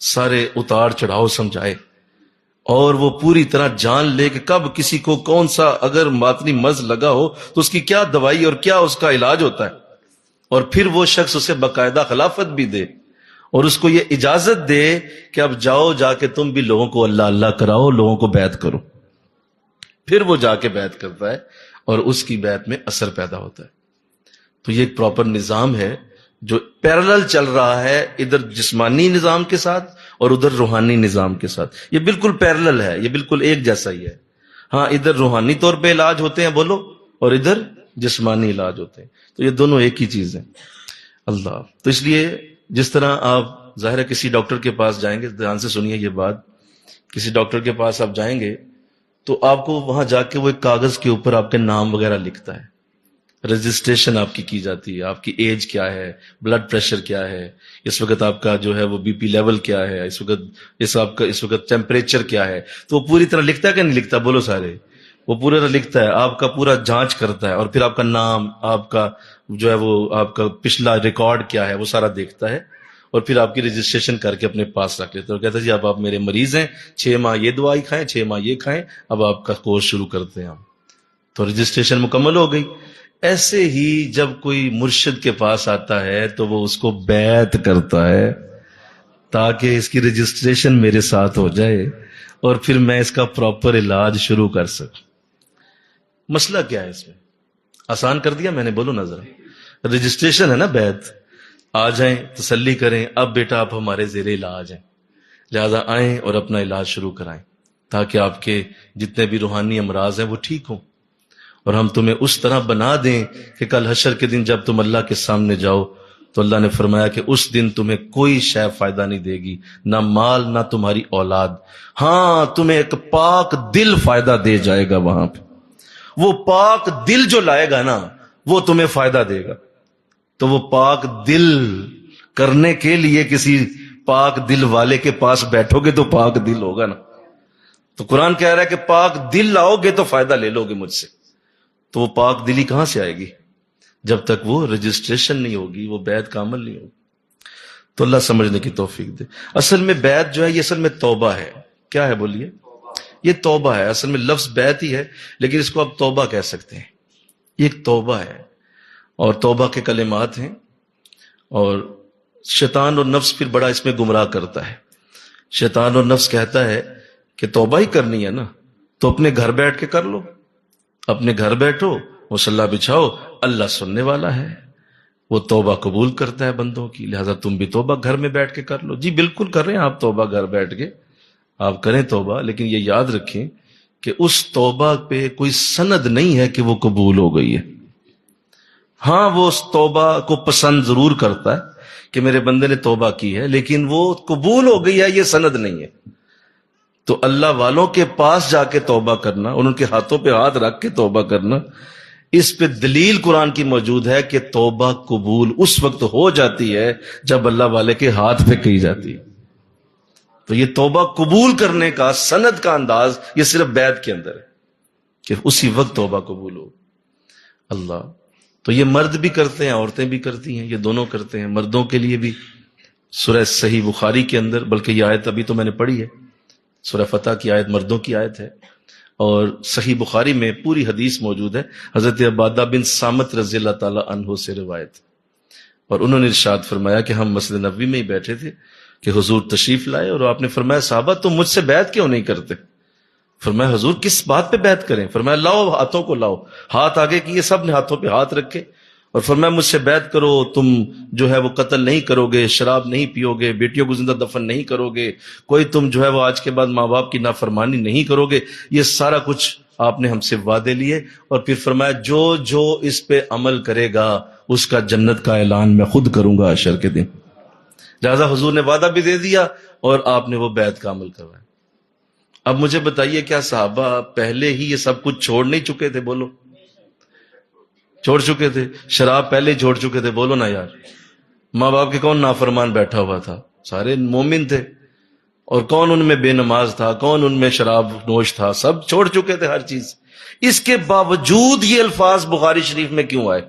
سارے اتار چڑھاؤ سمجھائے، اور وہ پوری طرح جان لے کہ کب کسی کو کون سا اگر باطنی مرض لگا ہو تو اس کی کیا دوائی اور کیا اس کا علاج ہوتا ہے، اور پھر وہ شخص اسے باقاعدہ خلافت بھی دے اور اس کو یہ اجازت دے کہ اب جاؤ جا کے تم بھی لوگوں کو اللہ اللہ کراؤ، لوگوں کو بیعت کرو. پھر وہ جا کے بیعت کرتا ہے اور اس کی بیعت میں اثر پیدا ہوتا ہے. تو یہ ایک پراپر نظام ہے جو پیرالل چل رہا ہے، ادھر جسمانی نظام کے ساتھ اور ادھر روحانی نظام کے ساتھ. یہ بالکل پیرالل ہے، یہ بالکل ایک جیسا ہی ہے. ہاں ادھر روحانی طور پہ علاج ہوتے ہیں بولو، اور ادھر جسمانی علاج ہوتے ہیں. تو یہ دونوں ایک ہی چیز ہیں. اللہ. تو اس لیے جس طرح آپ ظاہر ہے کسی ڈاکٹر کے پاس جائیں گے، دھیان سے سنیے یہ بات، کسی ڈاکٹر کے پاس آپ جائیں گے تو آپ کو وہاں جا کے وہ ایک کاغذ کے اوپر آپ کے نام وغیرہ لکھتا ہے، رجسٹریشن آپ کی جاتی ہے، آپ کی ایج کیا ہے، بلڈ پریشر کیا ہے، اس وقت آپ کا جو ہے وہ بی پی لیول کیا ہے، اس وقت ٹیمپریچر کیا ہے. تو وہ پوری طرح لکھتا ہے کہ نہیں لکھتا؟ بولو سارے. وہ پورا لکھتا ہے، آپ کا پورا جانچ کرتا ہے، اور پھر آپ کا نام، آپ کا جو ہے وہ آپ کا پچھلا ریکارڈ کیا ہے وہ سارا دیکھتا ہے، اور پھر آپ کی رجسٹریشن کر کے اپنے پاس رکھ لیتے ہیں اور کہتا ہے جی اب آپ میرے مریض ہیں، 6 ماہ یہ دوائی کھائیں، 6 ماہ یہ کھائیں، اب آپ کا کورس شروع کرتے ہیں ہم. تو رجسٹریشن مکمل ہو گئی. ایسے ہی جب کوئی مرشد کے پاس آتا ہے تو وہ اس کو بیعت کرتا ہے تاکہ اس کی رجسٹریشن میرے ساتھ ہو جائے اور پھر میں اس کا پراپر علاج شروع کر سکوں. مسئلہ کیا ہے اس میں؟ آسان کر دیا میں نے، بولو نظر. رجسٹریشن ہے نا، بیعت. آ جائیں، تسلی کریں، اب بیٹا آپ ہمارے زیر علاج ہیں، لہذا آئیں اور اپنا علاج شروع کرائیں تاکہ آپ کے جتنے بھی روحانی امراض ہیں وہ ٹھیک ہوں، اور ہم تمہیں اس طرح بنا دیں کہ کل حشر کے دن جب تم اللہ کے سامنے جاؤ تو اللہ نے فرمایا کہ اس دن تمہیں کوئی شے فائدہ نہیں دے گی، نہ مال نہ تمہاری اولاد. ہاں تمہیں ایک پاک دل فائدہ دے جائے گا. وہاں پہ وہ پاک دل جو لائے گا نا وہ تمہیں فائدہ دے گا. تو وہ پاک دل کرنے کے لیے کسی پاک دل والے کے پاس بیٹھو گے تو پاک دل ہوگا نا. تو قرآن کہہ رہا ہے کہ پاک دل لاؤ گے تو فائدہ لے لو گے مجھ سے. تو وہ پاک دلی کہاں سے آئے گی جب تک وہ رجسٹریشن نہیں ہوگی، وہ بیعت کا عمل نہیں ہوگی. تو اللہ سمجھنے کی توفیق دے. اصل میں بیعت جو ہے یہ اصل میں توبہ ہے. کیا ہے بولیے؟ یہ توبہ ہے. اصل میں لفظ بیعت ہی ہے لیکن اس کو آپ توبہ کہہ سکتے ہیں. یہ ایک توبہ ہے اور توبہ کے کلمات ہیں، اور شیطان اور نفس پھر بڑا اس میں گمراہ کرتا ہے. شیطان اور نفس کہتا ہے کہ توبہ ہی کرنی ہے نا تو اپنے گھر بیٹھ کے کر لو، اپنے گھر بیٹھو، مصلی بچھاؤ، اللہ سننے والا ہے، وہ توبہ قبول کرتا ہے بندوں کی، لہذا تم بھی توبہ گھر میں بیٹھ کے کر لو. جی بالکل کر رہے ہیں آپ توبہ گھر بیٹھ کے، آپ کریں توبہ، لیکن یہ یاد رکھیں کہ اس توبہ پہ کوئی سند نہیں ہے کہ وہ قبول ہو گئی ہے. ہاں وہ اس توبہ کو پسند ضرور کرتا ہے کہ میرے بندے نے توبہ کی ہے، لیکن وہ قبول ہو گئی ہے یہ سند نہیں ہے. تو اللہ والوں کے پاس جا کے توبہ کرنا اور ان کے ہاتھوں پہ ہاتھ رکھ کے توبہ کرنا، اس پہ دلیل قرآن کی موجود ہے کہ توبہ قبول اس وقت ہو جاتی ہے جب اللہ والے کے ہاتھ پہ کی جاتی ہے. تو یہ توبہ قبول کرنے کا سند کا انداز یہ صرف بیعت کے اندر ہے کہ اسی وقت توبہ قبول ہو. اللہ. تو یہ مرد بھی کرتے ہیں، عورتیں بھی کرتی ہیں، یہ دونوں کرتے ہیں. مردوں کے لیے بھی سورہ صحیح بخاری کے اندر، بلکہ یہ آیت ابھی تو میں نے پڑھی ہے، سورہ فتح کی آیت مردوں کی آیت ہے، اور صحیح بخاری میں پوری حدیث موجود ہے. حضرت عبادہ بن صامت رضی اللہ تعالی عنہ سے روایت، اور انہوں نے ارشاد فرمایا کہ ہم مسجد نبوی میں ہی بیٹھے تھے کہ حضور تشریف لائے، اور آپ نے فرمایا صحابہ تم مجھ سے بیعت کیوں نہیں کرتے؟ فرمایا حضور کس بات پہ بیعت کریں؟ فرمایا لاؤ ہاتھوں کو لاؤ. ہاتھ آگے کیے، سب نے ہاتھوں پہ ہاتھ رکھے، اور فرمایا مجھ سے بیعت کرو، تم جو ہے وہ قتل نہیں کرو گے، شراب نہیں پیو گے، بیٹیوں کو زندہ دفن نہیں کرو گے، کوئی تم جو ہے وہ آج کے بعد ماں باپ کی نافرمانی نہیں کرو گے. یہ سارا کچھ آپ نے ہم سے وعدے لیے، اور پھر فرمایا جو جو اس پہ عمل کرے گا اس کا جنت کا اعلان میں خود کروں گا حشر کے دن. لہذا حضور نے وعدہ بھی دے دیا اور آپ نے وہ بیعت کا عمل کروایا. اب مجھے بتائیے کیا صحابہ پہلے ہی یہ سب کچھ چھوڑ نہیں چکے تھے؟ بولو. چھوڑ چکے تھے، شراب پہلے ہی چھوڑ چکے تھے، بولو نا یار. ماں باپ کے کون نافرمان بیٹھا ہوا تھا؟ سارے مومن تھے. اور کون ان میں بے نماز تھا؟ کون ان میں شراب نوش تھا؟ سب چھوڑ چکے تھے ہر چیز. اس کے باوجود یہ الفاظ بخاری شریف میں کیوں آئے؟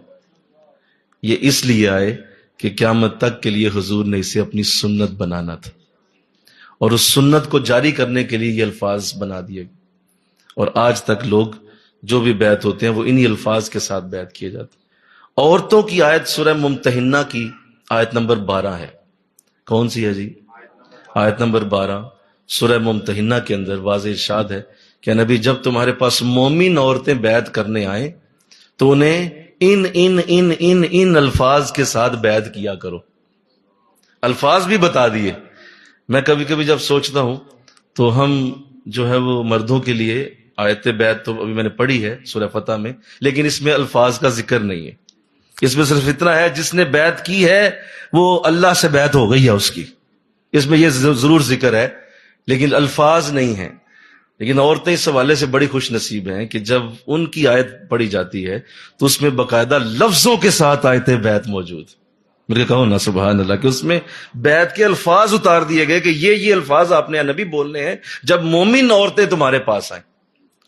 یہ اس لیے آئے کہ قیامت تک کے لیے حضور نے اسے اپنی سنت بنانا تھا، اور اس سنت کو جاری کرنے کے لیے یہ الفاظ بنا دیے. اور آج تک لوگ جو بھی بیعت ہوتے ہیں وہ انہی الفاظ کے ساتھ بیعت کیے جاتے ہیں. عورتوں کی آیت سورہ ممتحنہ کی آیت نمبر 12 ہے. کون سی ہے جی؟ آیت نمبر 12 سورہ ممتحنہ کے اندر واضح ارشاد ہے کہ نبی جب تمہارے پاس مومن عورتیں بیعت کرنے آئیں تو انہیں ان ان ان ان ان الفاظ کے ساتھ بیعت کیا کرو. الفاظ بھی بتا دیے. میں کبھی کبھی جب سوچتا ہوں تو ہم جو ہے وہ مردوں کے لیے آیت بیعت تو ابھی میں نے پڑھی ہے سورہ فتح میں، لیکن اس میں الفاظ کا ذکر نہیں ہے. اس میں صرف اتنا ہے جس نے بیعت کی ہے وہ اللہ سے بیعت ہو گئی ہے اس کی، اس میں یہ ضرور ذکر ہے لیکن الفاظ نہیں ہیں. لیکن عورتیں اس حوالے سے بڑی خوش نصیب ہیں کہ جب ان کی آیت پڑھی جاتی ہے تو اس میں باقاعدہ لفظوں کے ساتھ آیت بیعت موجود. میرے کہو نا سبحان اللہ، کہ اس میں بیعت کے الفاظ اتار دیے گئے کہ یہ الفاظ آپ نے نبی بولنے ہیں جب مومن عورتیں تمہارے پاس آئیں.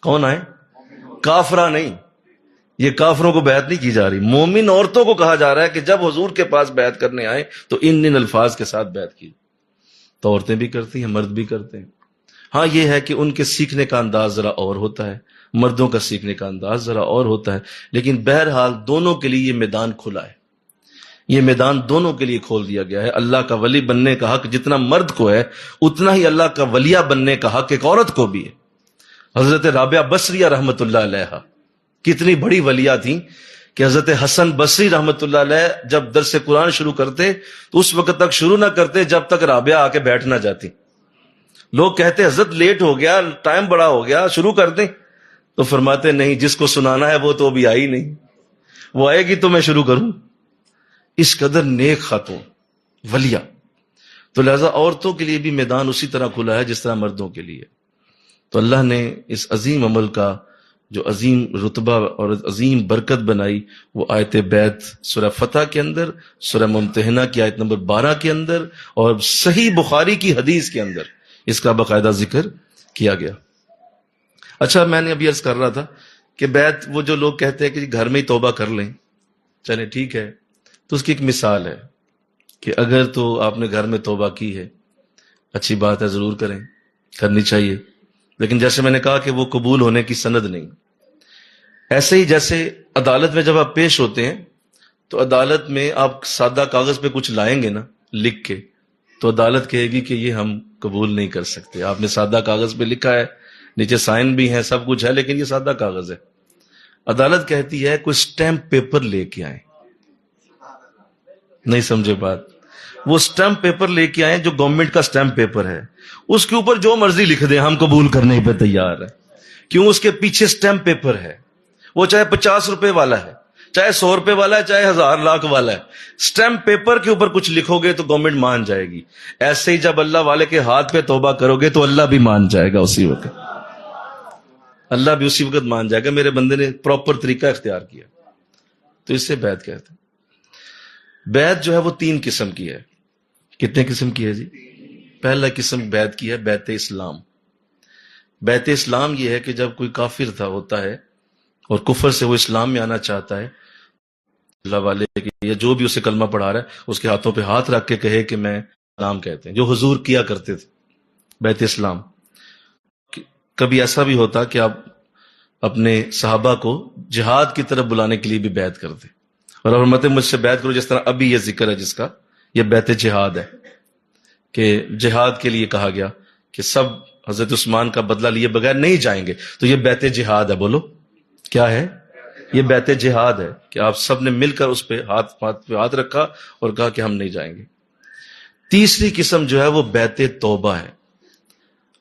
کون آئیں؟ کافرہ نہیں. یہ کافروں کو بیعت نہیں کی جا رہی، مومن عورتوں کو کہا جا رہا ہے کہ جب حضور کے پاس بیعت کرنے آئیں تو ان الفاظ کے ساتھ بیعت کی. تو عورتیں بھی کرتی ہیں، مرد بھی کرتے ہیں. ہاں یہ ہے کہ ان کے سیکھنے کا انداز ذرا اور ہوتا ہے، مردوں کا سیکھنے کا انداز ذرا اور ہوتا ہے، لیکن بہرحال دونوں کے لیے یہ میدان کھلا ہے. یہ میدان دونوں کے لیے کھول دیا گیا ہے. اللہ کا ولی بننے کا حق جتنا مرد کو ہے اتنا ہی اللہ کا ولیہ بننے کا حق ایک عورت کو بھی ہے. حضرت رابعہ بصریہ رحمت اللہ علیہ کتنی بڑی ولیہ تھیں کہ حضرت حسن بصری رحمت اللہ علیہ جب درس قرآن شروع کرتے تو اس وقت تک شروع نہ کرتے جب تک رابعہ آ کے بیٹھ نہ جاتی. لوگ کہتے حضرت لیٹ ہو گیا، ٹائم بڑا ہو گیا، شروع کر دیں. تو فرماتے نہیں، جس کو سنانا ہے وہ تو ابھی آئی نہیں، وہ آئے گی تو میں شروع کروں. اس قدر نیک خاتون ولیہ. تو لہذا عورتوں کے لیے بھی میدان اسی طرح کھلا ہے جس طرح مردوں کے لیے. تو اللہ نے اس عظیم عمل کا جو عظیم رتبہ اور عظیم برکت بنائی وہ آیت بیعت سورہ فتح کے اندر، سورہ ممتحنہ کی آیت نمبر 12 کے اندر اور صحیح بخاری کی حدیث کے اندر اس کا باقاعدہ ذکر کیا گیا. اچھا، میں نے ابھی عرض کر رہا تھا کہ بیعت وہ جو لوگ کہتے ہیں کہ گھر میں ہی توبہ کر لیں، چلیں ٹھیک ہے، تو اس کی ایک مثال ہے کہ اگر تو آپ نے گھر میں توبہ کی ہے، اچھی بات ہے، ضرور کریں، کرنی چاہیے، لیکن جیسے میں نے کہا کہ وہ قبول ہونے کی سند نہیں. ایسے ہی جیسے عدالت میں جب آپ پیش ہوتے ہیں تو عدالت میں آپ سادہ کاغذ پہ کچھ لائیں گے نا لکھ کے، تو عدالت کہے گی کہ یہ ہم قبول نہیں کر سکتے. آپ نے سادہ کاغذ پہ لکھا ہے، نیچے سائن بھی ہے، سب کچھ ہے، لیکن یہ سادہ کاغذ ہے. عدالت کہتی ہے کوئی سٹیمپ پیپر لے کے آئیں. نہیں سمجھے بات؟ وہ سٹیمپ پیپر لے کے آئیں جو گورنمنٹ کا سٹیمپ پیپر ہے، اس کے اوپر جو مرضی لکھ دیں، ہم قبول کرنے پہ تیار ہیں. کیوں؟ اس کے پیچھے سٹیمپ پیپر ہے. وہ چاہے 50 روپے والا ہے، چاہے 100 روپے والا ہے، چاہے 1000 لاکھ والا ہے، سٹیمپ پیپر کے اوپر کچھ لکھو گے تو گورنمنٹ مان جائے گی. ایسے ہی جب اللہ والے کے ہاتھ پہ توبہ کرو گے تو اللہ بھی مان جائے گا اسی وقت. اللہ بھی اسی وقت مان جائے گا میرے بندے نے پراپر طریقہ اختیار کیا. تو اس سے بیعت کہتے ہیں. بیعت جو ہے وہ 3 قسم کی ہے. کتنے قسم کی ہے جی؟ پہلا قسم بیعت کی ہے بیعت اسلام. بیعت اسلام یہ ہے کہ جب کوئی کافر ہوتا ہے اور کفر سے وہ اسلام میں آنا چاہتا ہے، اللہ والے یا جو بھی اسے کلمہ پڑھا رہا ہے اس کے ہاتھوں پہ ہاتھ رکھ کے کہے کہ میں اسلام کہتے ہیں، جو حضور کیا کرتے تھے بیعت اسلام. کبھی ایسا بھی ہوتا کہ آپ اپنے صحابہ کو جہاد کی طرف بلانے کے لیے بھی بیعت کرتے اور فرماتے مجھ سے بیعت کرو، جس طرح ابھی یہ ذکر ہے جس کا، یہ بیعت جہاد ہے کہ جہاد کے لیے کہا گیا کہ سب حضرت عثمان کا بدلہ لیے بغیر نہیں جائیں گے. تو یہ بیعت جہاد ہے. بولو کیا ہے؟ یہ بیعت جہاد ہے کہ آپ سب نے مل کر اس پہ ہاتھ رکھا اور کہا کہ ہم نہیں جائیں گے. تیسری قسم جو ہے وہ بیعت توبہ ہے.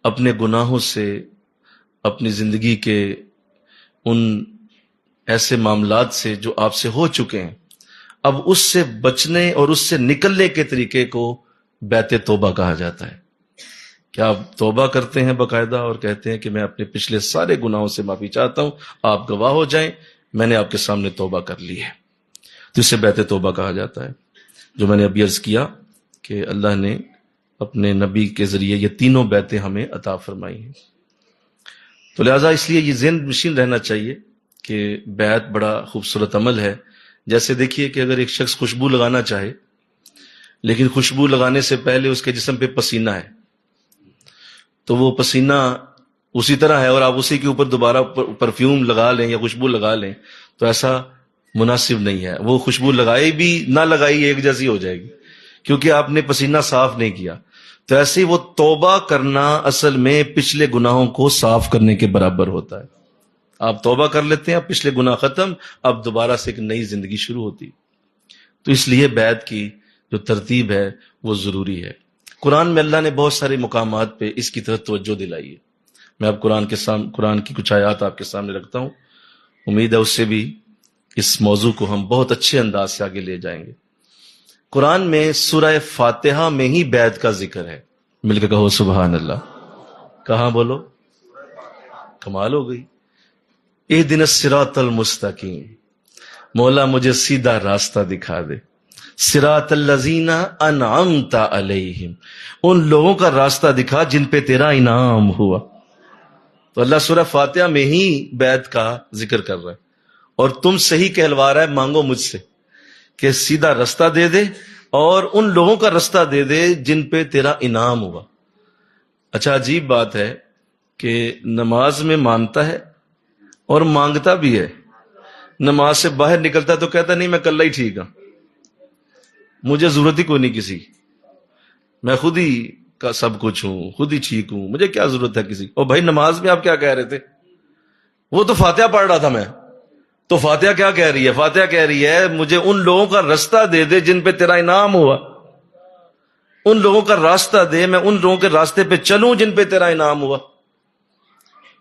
اپنے گناہوں سے، اپنی زندگی کے ان ایسے معاملات سے جو آپ سے ہو چکے ہیں، اب اس سے بچنے اور اس سے نکلنے کے طریقے کو بیعت توبہ کہا جاتا ہے. کہ آپ توبہ کرتے ہیں باقاعدہ اور کہتے ہیں کہ میں اپنے پچھلے سارے گناہوں سے معافی چاہتا ہوں، آپ گواہ ہو جائیں میں نے آپ کے سامنے توبہ کر لی ہے. تو اسے بیعت توبہ کہا جاتا ہے. جو میں نے ابھی عرض کیا کہ اللہ نے اپنے نبی کے ذریعے یہ تینوں بیعتیں ہمیں عطا فرمائی ہیں. تو لہٰذا اس لیے یہ ذہن نشین رہنا چاہیے کہ بیعت بڑا خوبصورت عمل ہے. جیسے دیکھیے کہ اگر ایک شخص خوشبو لگانا چاہے لیکن خوشبو لگانے سے پہلے اس کے جسم پہ پسینہ ہے تو وہ پسینہ اسی طرح ہے اور آپ اسی کے اوپر دوبارہ پرفیوم لگا لیں یا خوشبو لگا لیں تو ایسا مناسب نہیں ہے. وہ خوشبو لگائی بھی نہ لگائی ایک جیسی ہو جائے گی کیونکہ آپ نے پسینہ صاف نہیں کیا. تو ایسے ہی وہ توبہ کرنا اصل میں پچھلے گناہوں کو صاف کرنے کے برابر ہوتا ہے. آپ توبہ کر لیتے ہیں، اب پچھلے گناہ ختم، اب دوبارہ سے ایک نئی زندگی شروع ہوتی. تو اس لیے بیعت کی جو ترتیب ہے وہ ضروری ہے. قرآن میں اللہ نے بہت سارے مقامات پہ اس کی طرف توجہ دلائی ہے. میں اب قرآن کی کچھ آیات آپ کے سامنے رکھتا ہوں. امید ہے اس سے بھی اس موضوع کو ہم بہت اچھے انداز سے آگے لے جائیں گے. قرآن میں سورہ فاتحہ میں ہی بیعت کا ذکر ہے. مل کے کہو سبحان اللہ. کہاں بولو؟ کمال ہو گئی. اہدنا الصراط المستقیم، مولا مجھے سیدھا راستہ دکھا دے. صراط الذین انعمت علیہم، ان لوگوں کا راستہ دکھا جن پہ تیرا انعام ہوا. تو اللہ سورہ فاتحہ میں ہی بیعت کا ذکر کر رہا ہے اور تم صحیح کہلوا رہا ہے مانگو مجھ سے کہ سیدھا راستہ دے دے اور ان لوگوں کا راستہ دے دے جن پہ تیرا انعام ہوا. اچھا عجیب بات ہے کہ نماز میں مانتا ہے اور مانگتا بھی ہے. نماز سے باہر نکلتا ہے تو کہتا نہیں میں کل ہی ٹھیک ہوں، مجھے ضرورت ہی کوئی نہیں کسی، میں خود ہی کا سب کچھ ہوں، خود ہی ٹھیک ہوں، مجھے کیا ضرورت ہے کسی. اور بھائی نماز میں آپ کیا کہہ رہے تھے؟ وہ تو فاتحہ پڑھ رہا تھا میں. تو فاتحہ کیا کہہ رہی ہے؟ فاتحہ کہہ رہی ہے مجھے ان لوگوں کا راستہ دے دے جن پہ تیرا انعام ہوا. ان لوگوں کا راستہ دے، میں ان لوگوں کے راستے پہ چلوں جن پہ تیرا انعام ہوا.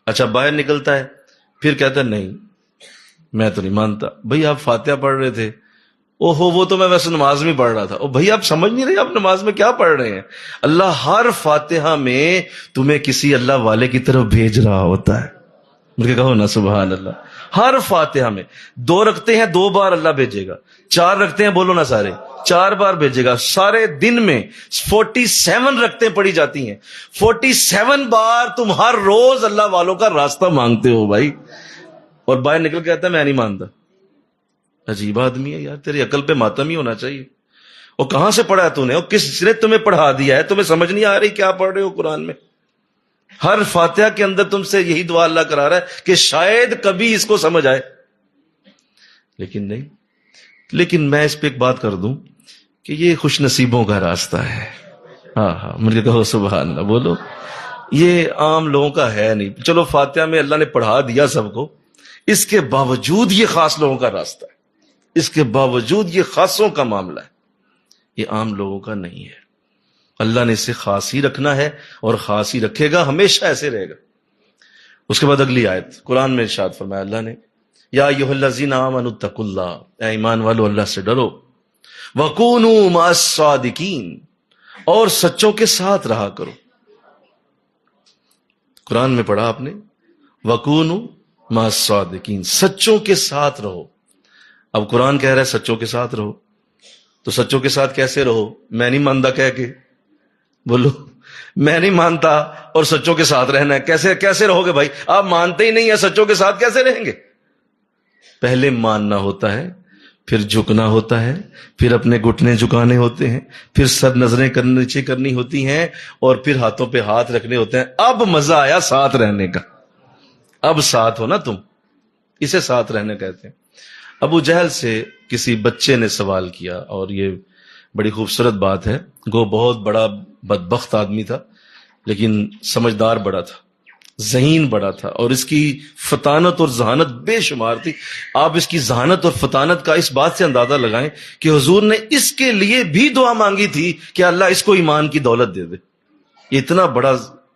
اچھا باہر نکلتا ہے پھر کہتا ہے نہیں میں تو نہیں مانتا. بھئی آپ فاتحہ پڑھ رہے تھے. اوہو وہ تو میں ویسے نماز میں پڑھ رہا تھا. او بھئی آپ سمجھ نہیں رہے آپ نماز میں کیا پڑھ رہے ہیں. اللہ ہر فاتحہ میں تمہیں کسی اللہ والے کی طرف بھیج رہا ہوتا ہے. مجھے کہو نا سبحان اللہ. ہر فاتحہ میں 2 رکھتے ہیں 2 بار اللہ بھیجے گا، 4 رکھتے ہیں بولو نا سارے 4 بار بھیجے گا. سارے دن میں 47 رکھتے پڑھی جاتی ہیں. 47 بار تم ہر روز اللہ والوں کا راستہ مانگتے ہو بھائی، اور باہر نکل کے کہتا ہے میں نہیں مانتا. عجیب آدمی ہے یار، تیری عقل پہ ماتم ہی ہونا چاہیے. اور کہاں سے پڑھا تو نے، اور کس نے تمہیں پڑھا دیا ہے؟ تمہیں سمجھ نہیں آ رہی کیا پڑھ رہے ہو قرآن میں؟ ہر فاتحہ کے اندر تم سے یہی دعا اللہ کرا رہا ہے کہ شاید کبھی اس کو سمجھ آئے، لیکن نہیں. لیکن میں اس پہ ایک بات کر دوں کہ یہ خوش نصیبوں کا راستہ ہے. ہاں مجھے کہو سبحان اللہ. بولو یہ عام لوگوں کا ہے نہیں. چلو فاتحہ میں اللہ نے پڑھا دیا سب کو، اس کے باوجود یہ خاص لوگوں کا راستہ ہے، اس کے باوجود یہ خاصوں کا معاملہ ہے، یہ عام لوگوں کا نہیں ہے. اللہ نے اسے خاص ہی رکھنا ہے اور خاص ہی رکھے گا، ہمیشہ ایسے رہے گا. اس کے بعد اگلی آیت قرآن میں ارشاد فرمایا اللہ نے یا ایھا الذین آمنوا اتقوا اللہ، اے ایمان والو اللہ سے ڈرو، وکونوا مع الصادقین، اور سچوں کے ساتھ رہا کرو. قرآن میں پڑھا آپ نے وکونوا مع الصادقین، سچوں کے ساتھ رہو. اب قرآن کہہ رہا ہے سچوں کے ساتھ رہو، تو سچوں کے ساتھ کیسے رہو؟ میں نہیں مانتا کہہ کے بولو میں نہیں مانتا اور سچوں کے ساتھ رہنا ہے. کیسے رہو گے بھائی؟ آپ مانتے ہی نہیں ہیں، سچوں کے ساتھ کیسے رہیں گے؟ پہلے ماننا ہوتا ہے، پھر جھکنا ہوتا ہے، پھر اپنے گھٹنے جھکانے ہوتے ہیں، پھر سر نظریں نیچے کرنی ہوتی ہیں، اور پھر ہاتھوں پہ ہاتھ رکھنے ہوتے ہیں. اب مزہ آیا ساتھ رہنے کا. اب ساتھ ہو نا تم، اسے ساتھ رہنے کہتے ہیں. ابو جہل سے کسی بچے نے سوال کیا، اور یہ بڑی خوبصورت بات ہے. گو بہت بڑا بدبخت آدمی تھا لیکن سمجھدار بڑا تھا، ذہین بڑا تھا، اور اس کی فطانت اور ذہانت بے شمار تھی. آپ اس کی ذہانت اور فطانت کا اس بات سے اندازہ لگائیں کہ حضور نے اس کے لیے بھی دعا مانگی تھی کہ اللہ اس کو ایمان کی دولت دے دے. اتنا بڑا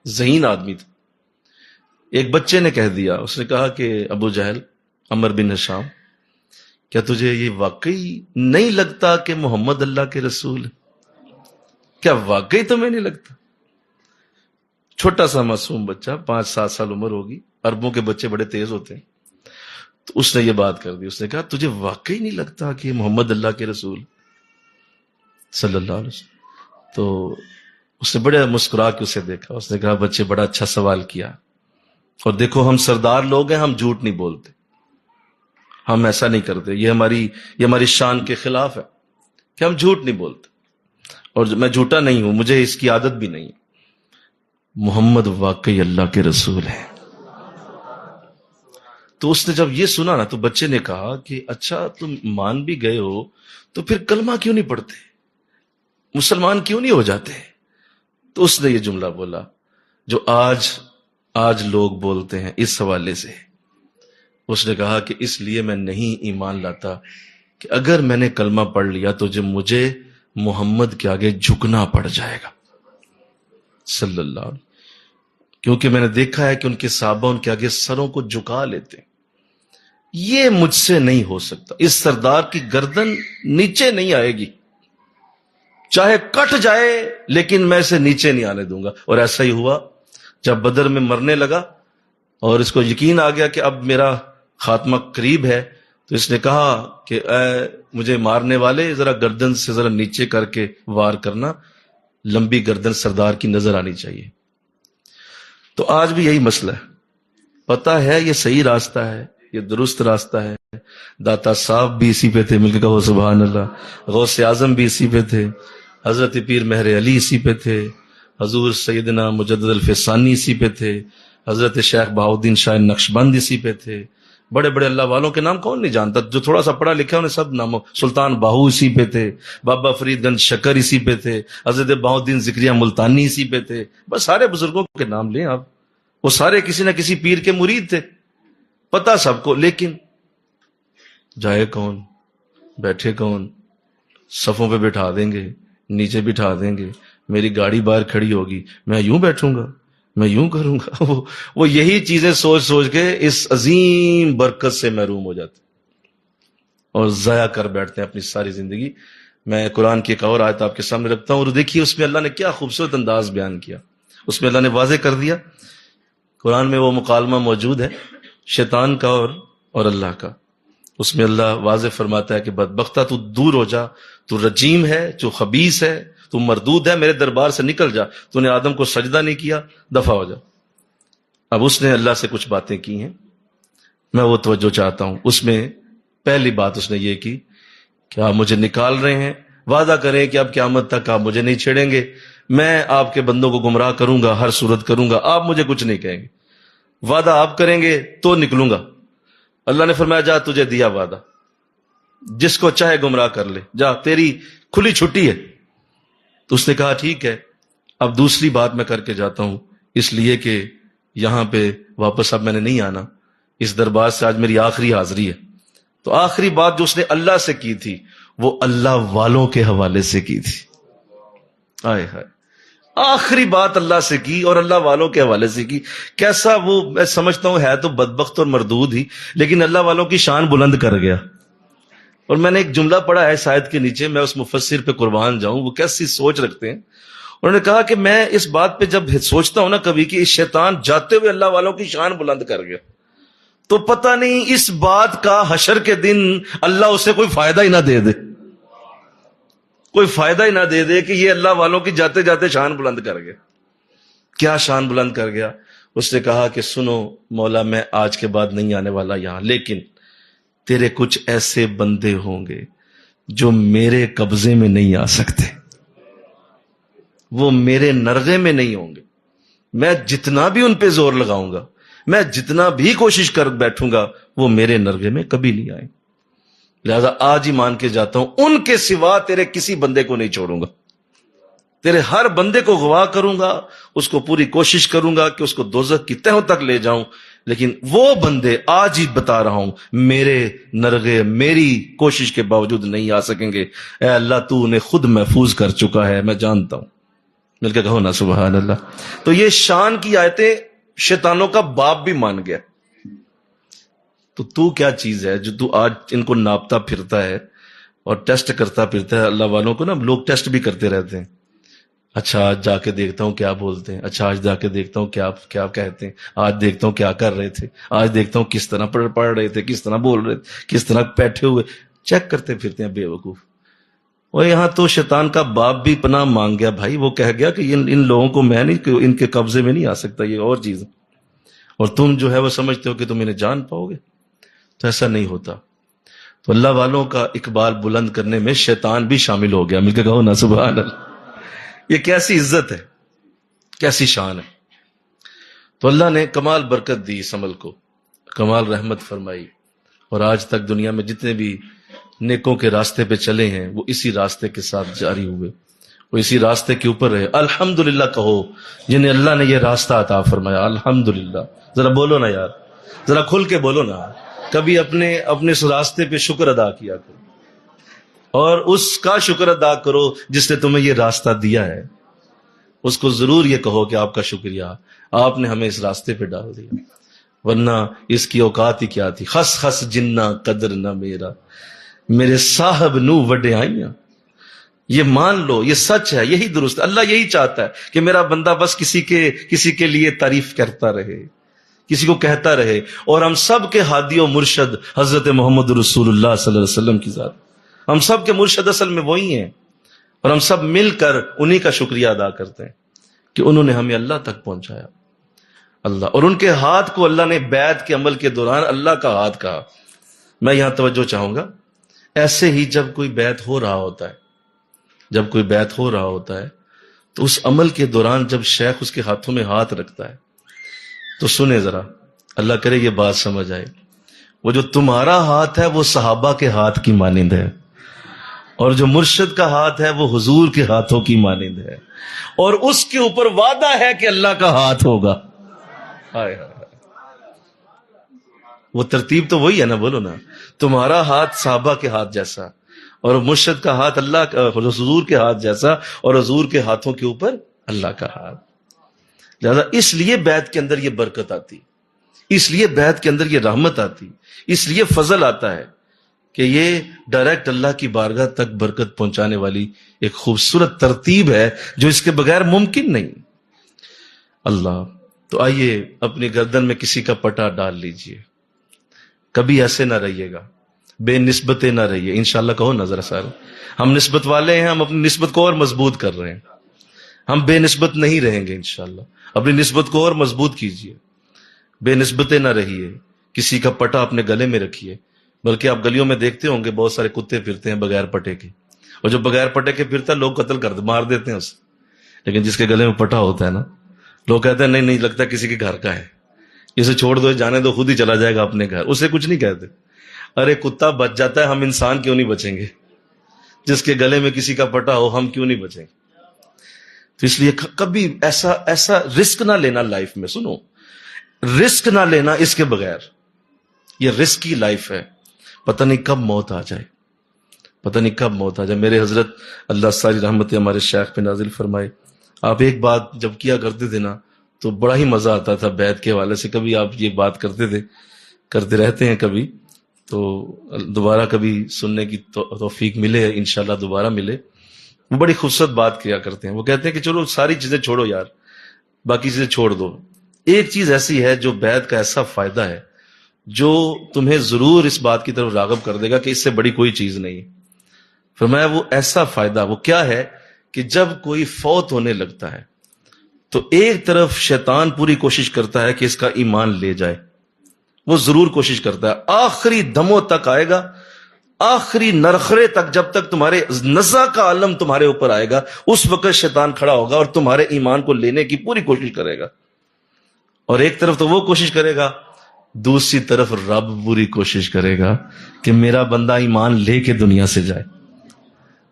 ذہین آدمی تھا. ایک بچے نے کہہ دیا، اس نے کہا کہ ابو جہل عمر بن ہشام، کیا تجھے یہ واقعی نہیں لگتا کہ محمد اللہ کے رسول ہے؟ کیا واقعی تمہیں نہیں لگتا؟ چھوٹا سا معصوم بچہ، 5-7 سال عمر ہوگی. عربوں کے بچے بڑے تیز ہوتے ہیں. تو اس نے یہ بات کر دی، اس نے کہا تجھے واقعی نہیں لگتا کہ محمد اللہ کے رسول صلی اللہ علیہ وسلم؟ تو اس نے بڑے مسکرا کے اسے دیکھا، اس نے کہا بچے بڑا اچھا سوال کیا، اور دیکھو ہم سردار لوگ ہیں، ہم جھوٹ نہیں بولتے، ہم ایسا نہیں کرتے، یہ ہماری شان کے خلاف ہے کہ ہم جھوٹ نہیں بولتے، اور میں جھوٹا نہیں ہوں، مجھے اس کی عادت بھی نہیں۔ محمد واقعی اللہ کے رسول ہیں۔ تو اس نے جب یہ سنا نا تو بچے نے کہا کہ اچھا تم مان بھی گئے ہو تو پھر کلمہ کیوں نہیں پڑھتے، مسلمان کیوں نہیں ہو جاتے؟ تو اس نے یہ جملہ بولا جو آج لوگ بولتے ہیں اس حوالے سے۔ اس نے کہا کہ اس لیے میں نہیں ایمان لاتا کہ اگر میں نے کلمہ پڑھ لیا تو جب مجھے محمد کے آگے جھکنا پڑ جائے گا صلی اللہ علیہ وسلم، کیونکہ میں نے دیکھا ہے کہ ان کے صحابہ ان کے آگے سروں کو جھکا لیتے ہیں۔ یہ مجھ سے نہیں ہو سکتا، اس سردار کی گردن نیچے نہیں آئے گی، چاہے کٹ جائے لیکن میں اسے نیچے نہیں آنے دوں گا۔ اور ایسا ہی ہوا، جب بدر میں مرنے لگا اور اس کو یقین آ گیا کہ اب میرا خاتمہ قریب ہے، تو اس نے کہا کہ اے مجھے مارنے والے ذرا گردن سے ذرا نیچے کر کے وار کرنا، لمبی گردن سردار کی نظر آنی چاہیے۔ تو آج بھی یہی مسئلہ ہے، پتہ ہے یہ صحیح راستہ ہے، یہ درست راستہ ہے، داتا صاحب بھی اسی پہ تھے، مل کے کہو سبحان اللہ، غوث اعظم بھی اسی پہ تھے، حضرت پیر مہر علی اسی پہ تھے، حضور سیدنا مجدد الفسانی اسی پہ تھے، حضرت شیخ بہاؤالدین شاہ نقشبند اسی پہ تھے، بڑے بڑے اللہ والوں کے نام کون نہیں جانتا، جو تھوڑا سا پڑھا لکھا انہیں سب ناموں، سلطان باہو اسی پہ تھے، بابا فرید گنج شکر اسی پہ تھے، حضرت بہاؤالدین ذکریہ ملتانی اسی پہ تھے، بس سارے بزرگوں کے نام لیں آپ، وہ سارے کسی نہ کسی پیر کے مرید تھے، پتہ سب کو، لیکن جائے کون، بیٹھے کون، صفوں پہ بٹھا دیں گے، نیچے بٹھا دیں گے، میری گاڑی باہر کھڑی ہوگی، میں یوں بیٹھوں گا، میں یوں کروں گا، وہ یہی چیزیں سوچ سوچ کے اس عظیم برکت سے محروم ہو جاتے اور ضائع کر بیٹھتے ہیں اپنی ساری زندگی۔ میں قرآن کی ایک اور آیت آپ کے سامنے رکھتا ہوں، اور دیکھیے اس میں اللہ نے کیا خوبصورت انداز بیان کیا، اس میں اللہ نے واضح کر دیا، قرآن میں وہ مکالمہ موجود ہے شیطان کا اور اللہ کا، اس میں اللہ واضح فرماتا ہے کہ بدبختہ تو دور ہو جا، تو رجیم ہے، جو خبیث ہے، تو مردود ہے، میرے دربار سے نکل جا، تو نے آدم کو سجدہ نہیں کیا، دفع ہو جا۔ اب اس نے اللہ سے کچھ باتیں کی ہیں، میں وہ توجہ چاہتا ہوں۔ اس میں پہلی بات اس نے یہ کی کہ آپ مجھے نکال رہے ہیں، وعدہ کریں کہ اب قیامت تک آپ مجھے نہیں چھیڑیں گے، میں آپ کے بندوں کو گمراہ کروں گا، ہر صورت کروں گا، آپ مجھے کچھ نہیں کہیں گے، وعدہ آپ کریں گے تو نکلوں گا۔ اللہ نے فرمایا جا تجھے دیا وعدہ، جس کو چاہے گمراہ کر لے، جا تیری کھلی چھٹی ہے۔ تو اس نے کہا ٹھیک ہے، اب دوسری بات میں کر کے جاتا ہوں، اس لیے کہ یہاں پہ واپس اب میں نے نہیں آنا، اس دربار سے آج میری آخری حاضری ہے۔ تو آخری بات جو اس نے اللہ سے کی تھی وہ اللہ والوں کے حوالے سے کی تھی، آئے ہائے، آخری بات اللہ سے کی اور اللہ والوں کے حوالے سے کی۔ کیسا وہ، میں سمجھتا ہوں ہے تو بدبخت اور مردود ہی، لیکن اللہ والوں کی شان بلند کر گیا۔ اور میں نے ایک جملہ پڑھا ہے شاید کے نیچے، میں اس مفسر پہ قربان جاؤں، وہ کیسی سوچ رکھتے ہیں۔ انہوں نے کہا کہ میں اس بات پہ جب سوچتا ہوں نا کبھی کہ اس شیطان جاتے ہوئے اللہ والوں کی شان بلند کر گیا، تو پتہ نہیں اس بات کا حشر کے دن اللہ اسے کوئی فائدہ ہی نہ دے دے، کوئی فائدہ ہی نہ دے دے کہ یہ اللہ والوں کی جاتے جاتے شان بلند کر گیا۔ کیا شان بلند کر گیا؟ اس نے کہا کہ سنو مولا، میں آج کے بعد نہیں آنے والا یہاں، لیکن تیرے کچھ ایسے بندے ہوں گے جو میرے قبضے میں نہیں آ سکتے، وہ میرے نرغے میں نہیں ہوں گے، میں جتنا بھی ان پہ زور لگاؤں گا، میں جتنا بھی کوشش کر بیٹھوں گا، وہ میرے نرغے میں کبھی نہیں آئیں۔ لہذا آج ہی مان کے جاتا ہوں، ان کے سوا تیرے کسی بندے کو نہیں چھوڑوں گا، تیرے ہر بندے کو گواہ کروں گا، اس کو پوری کوشش کروں گا کہ اس کو دوزخ کی تہوں تک لے جاؤں، لیکن وہ بندے آج ہی بتا رہا ہوں میرے نرغے میری کوشش کے باوجود نہیں آ سکیں گے۔ اے اللہ تو انہیں خود محفوظ کر چکا ہے، میں جانتا ہوں، مل کے کہو نا سبحان اللہ۔ تو یہ شان کی آیتیں شیطانوں کا باپ بھی مان گیا۔ تو کیا چیز ہے جو تو آج ان کو ناپتا پھرتا ہے اور ٹیسٹ کرتا پھرتا ہے؟ اللہ والوں کو نا لوگ ٹیسٹ بھی کرتے رہتے ہیں، اچھا آج جا کے دیکھتا ہوں کیا بولتے ہیں، اچھا آج جا کے دیکھتا ہوں کیا کیا کہتے ہیں، آج دیکھتا ہوں کیا کر رہے تھے، آج دیکھتا ہوں کس طرح پڑھ رہے تھے، کس طرح بول رہے تھے، کس طرح بیٹھے ہوئے چیک کرتے پھرتے ہیں بے وقوف۔ اور یہاں تو شیطان کا باپ بھی پناہ مانگ گیا بھائی، وہ کہہ گیا کہ ان لوگوں کو میں نہیں، ان کے قبضے میں نہیں آ سکتا، یہ اور چیز، اور تم جو ہے وہ سمجھتے ہو کہ تم انہیں جان پاؤ گے، تو ایسا نہیں ہوتا۔ تو اللہ والوں کا اقبال بلند کرنے میں شیطان بھی شامل ہو گیا، مل کے کہو نا سبحان اللہ۔ یہ کیسی عزت ہے، کیسی شان ہے۔ تو اللہ نے کمال برکت دی اس عمل کو، کمال رحمت فرمائی، اور آج تک دنیا میں جتنے بھی نیکوں کے راستے پہ چلے ہیں وہ اسی راستے کے ساتھ جاری ہوئے، وہ اسی راستے کے اوپر رہے۔ الحمدللہ کہو جنہیں اللہ نے یہ راستہ عطا فرمایا، الحمدللہ۔ ذرا بولو نا یار، ذرا کھل کے بولو نا، کبھی اپنے اس راستے پہ شکر ادا کیا کرو، اور اس کا شکر ادا کرو جس نے تمہیں یہ راستہ دیا ہے، اس کو ضرور یہ کہو کہ آپ کا شکریہ، آپ نے ہمیں اس راستے پہ ڈال دیا، ورنہ اس کی اوقات ہی کیا تھی۔ خس خس جنہ قدر نہ میرا، میرے صاحب نو وڈے آئیاں۔ یہ مان لو، یہ سچ ہے، یہی درست ہے۔ اللہ یہی چاہتا ہے کہ میرا بندہ بس کسی کے لیے تعریف کرتا رہے، کسی کو کہتا رہے، اور ہم سب کے ہادی و مرشد حضرت محمد رسول اللہ صلی اللہ علیہ وسلم کی ذات، ہم سب کے مرشد اصل میں وہی ہیں، اور ہم سب مل کر انہی کا شکریہ ادا کرتے ہیں کہ انہوں نے ہمیں اللہ تک پہنچایا۔ اللہ، اور ان کے ہاتھ کو اللہ نے بیعت کے عمل کے دوران اللہ کا ہاتھ کہا۔ میں یہاں توجہ چاہوں گا، ایسے ہی جب کوئی بیعت ہو رہا ہوتا ہے، جب کوئی بیعت ہو رہا ہوتا ہے تو اس عمل کے دوران جب شیخ اس کے ہاتھوں میں ہاتھ رکھتا ہے تو سنیں ذرا، اللہ کرے یہ بات سمجھ آئے، وہ جو تمہارا ہاتھ ہے وہ صحابہ کے ہاتھ کی مانند ہے، اور جو مرشد کا ہاتھ ہے وہ حضور کے ہاتھوں کی مانند ہے، اور اس کے اوپر وعدہ ہے کہ اللہ کا ہاتھ ہوگا۔ ہائے ہائے، وہ ترتیب تو وہی ہے نا، بولو نا، تمہارا ہاتھ صحابہ کے ہاتھ جیسا، اور مرشد کا ہاتھ اللہ کا، حضور کے ہاتھ جیسا، اور حضور کے ہاتھوں کے اوپر اللہ کا ہاتھ۔ لہذا اس لیے بیعت کے اندر یہ برکت آتی، اس لیے بیعت کے اندر یہ رحمت آتی، اس لیے فضل آتا ہے کہ یہ ڈائریکٹ اللہ کی بارگاہ تک برکت پہنچانے والی ایک خوبصورت ترتیب ہے جو اس کے بغیر ممکن نہیں۔ اللہ، تو آئیے اپنی گردن میں کسی کا پٹا ڈال لیجئے، کبھی ایسے نہ رہیے گا، بے نسبتیں نہ رہیے۔ انشاءاللہ کہو نظر سارے، ہم نسبت والے ہیں، ہم اپنی نسبت کو اور مضبوط کر رہے ہیں، ہم بے نسبت نہیں رہیں گے انشاءاللہ۔ اپنی نسبت کو اور مضبوط کیجئے، بے نسبتیں نہ رہیے، کسی کا پٹا اپنے گلے میں رکھیے۔ بلکہ آپ گلیوں میں دیکھتے ہوں گے بہت سارے کتے پھرتے ہیں بغیر پٹے کے، اور جو بغیر پٹے کے پھرتا ہے لوگ قتل مار دیتے ہیں اسے، لیکن جس کے گلے میں پٹا ہوتا ہے نا، لوگ کہتے ہیں نہیں لگتا کسی کے گھر کا ہے، اسے چھوڑ دو، جانے دو، خود ہی چلا جائے گا اپنے گھر، اسے کچھ نہیں کہتے۔ ارے کتا بچ جاتا ہے، ہم انسان کیوں نہیں بچیں گے؟ جس کے گلے میں کسی کا پٹا ہو ہم کیوں نہیں بچیں گے؟ تو اس لیے کبھی ایسا رسک نہ لینا لائف میں، سنو، رسک نہ لینا اس کے بغیر، یہ رسک کی لائف ہے، پتہ نہیں کب موت آ جائے، پتہ نہیں کب موت آ جائے۔ میرے حضرت اللہ ساری رحمت ہمارے شیخ پہ نازل فرمائے، آپ ایک بات جب کیا کرتے تھے نا تو بڑا ہی مزہ آتا تھا بیعت کے حوالے سے، کبھی آپ یہ بات کرتے تھے، کرتے رہتے ہیں کبھی، تو دوبارہ کبھی سننے کی توفیق ملے، انشاءاللہ دوبارہ ملے۔ وہ بڑی خوبصورت بات کیا کرتے ہیں، وہ کہتے ہیں کہ چلو ساری چیزیں چھوڑو یار، باقی چیزیں چھوڑ دو، ایک چیز ایسی ہے جو بیعت کا ایسا فائدہ ہے جو تمہیں ضرور اس بات کی طرف راغب کر دے گا کہ اس سے بڑی کوئی چیز نہیں۔ فرمایا وہ ایسا فائدہ، وہ کیا ہے کہ جب کوئی فوت ہونے لگتا ہے تو ایک طرف شیطان پوری کوشش کرتا ہے کہ اس کا ایمان لے جائے، وہ ضرور کوشش کرتا ہے، آخری دموں تک آئے گا، آخری نرخرے تک، جب تک تمہارے نزع کا عالم تمہارے اوپر آئے گا، اس وقت شیطان کھڑا ہوگا اور تمہارے ایمان کو لینے کی پوری کوشش کرے گا۔ اور ایک طرف تو وہ کوشش کرے گا، دوسری طرف رب پوری کوشش کرے گا کہ میرا بندہ ایمان لے کے دنیا سے جائے۔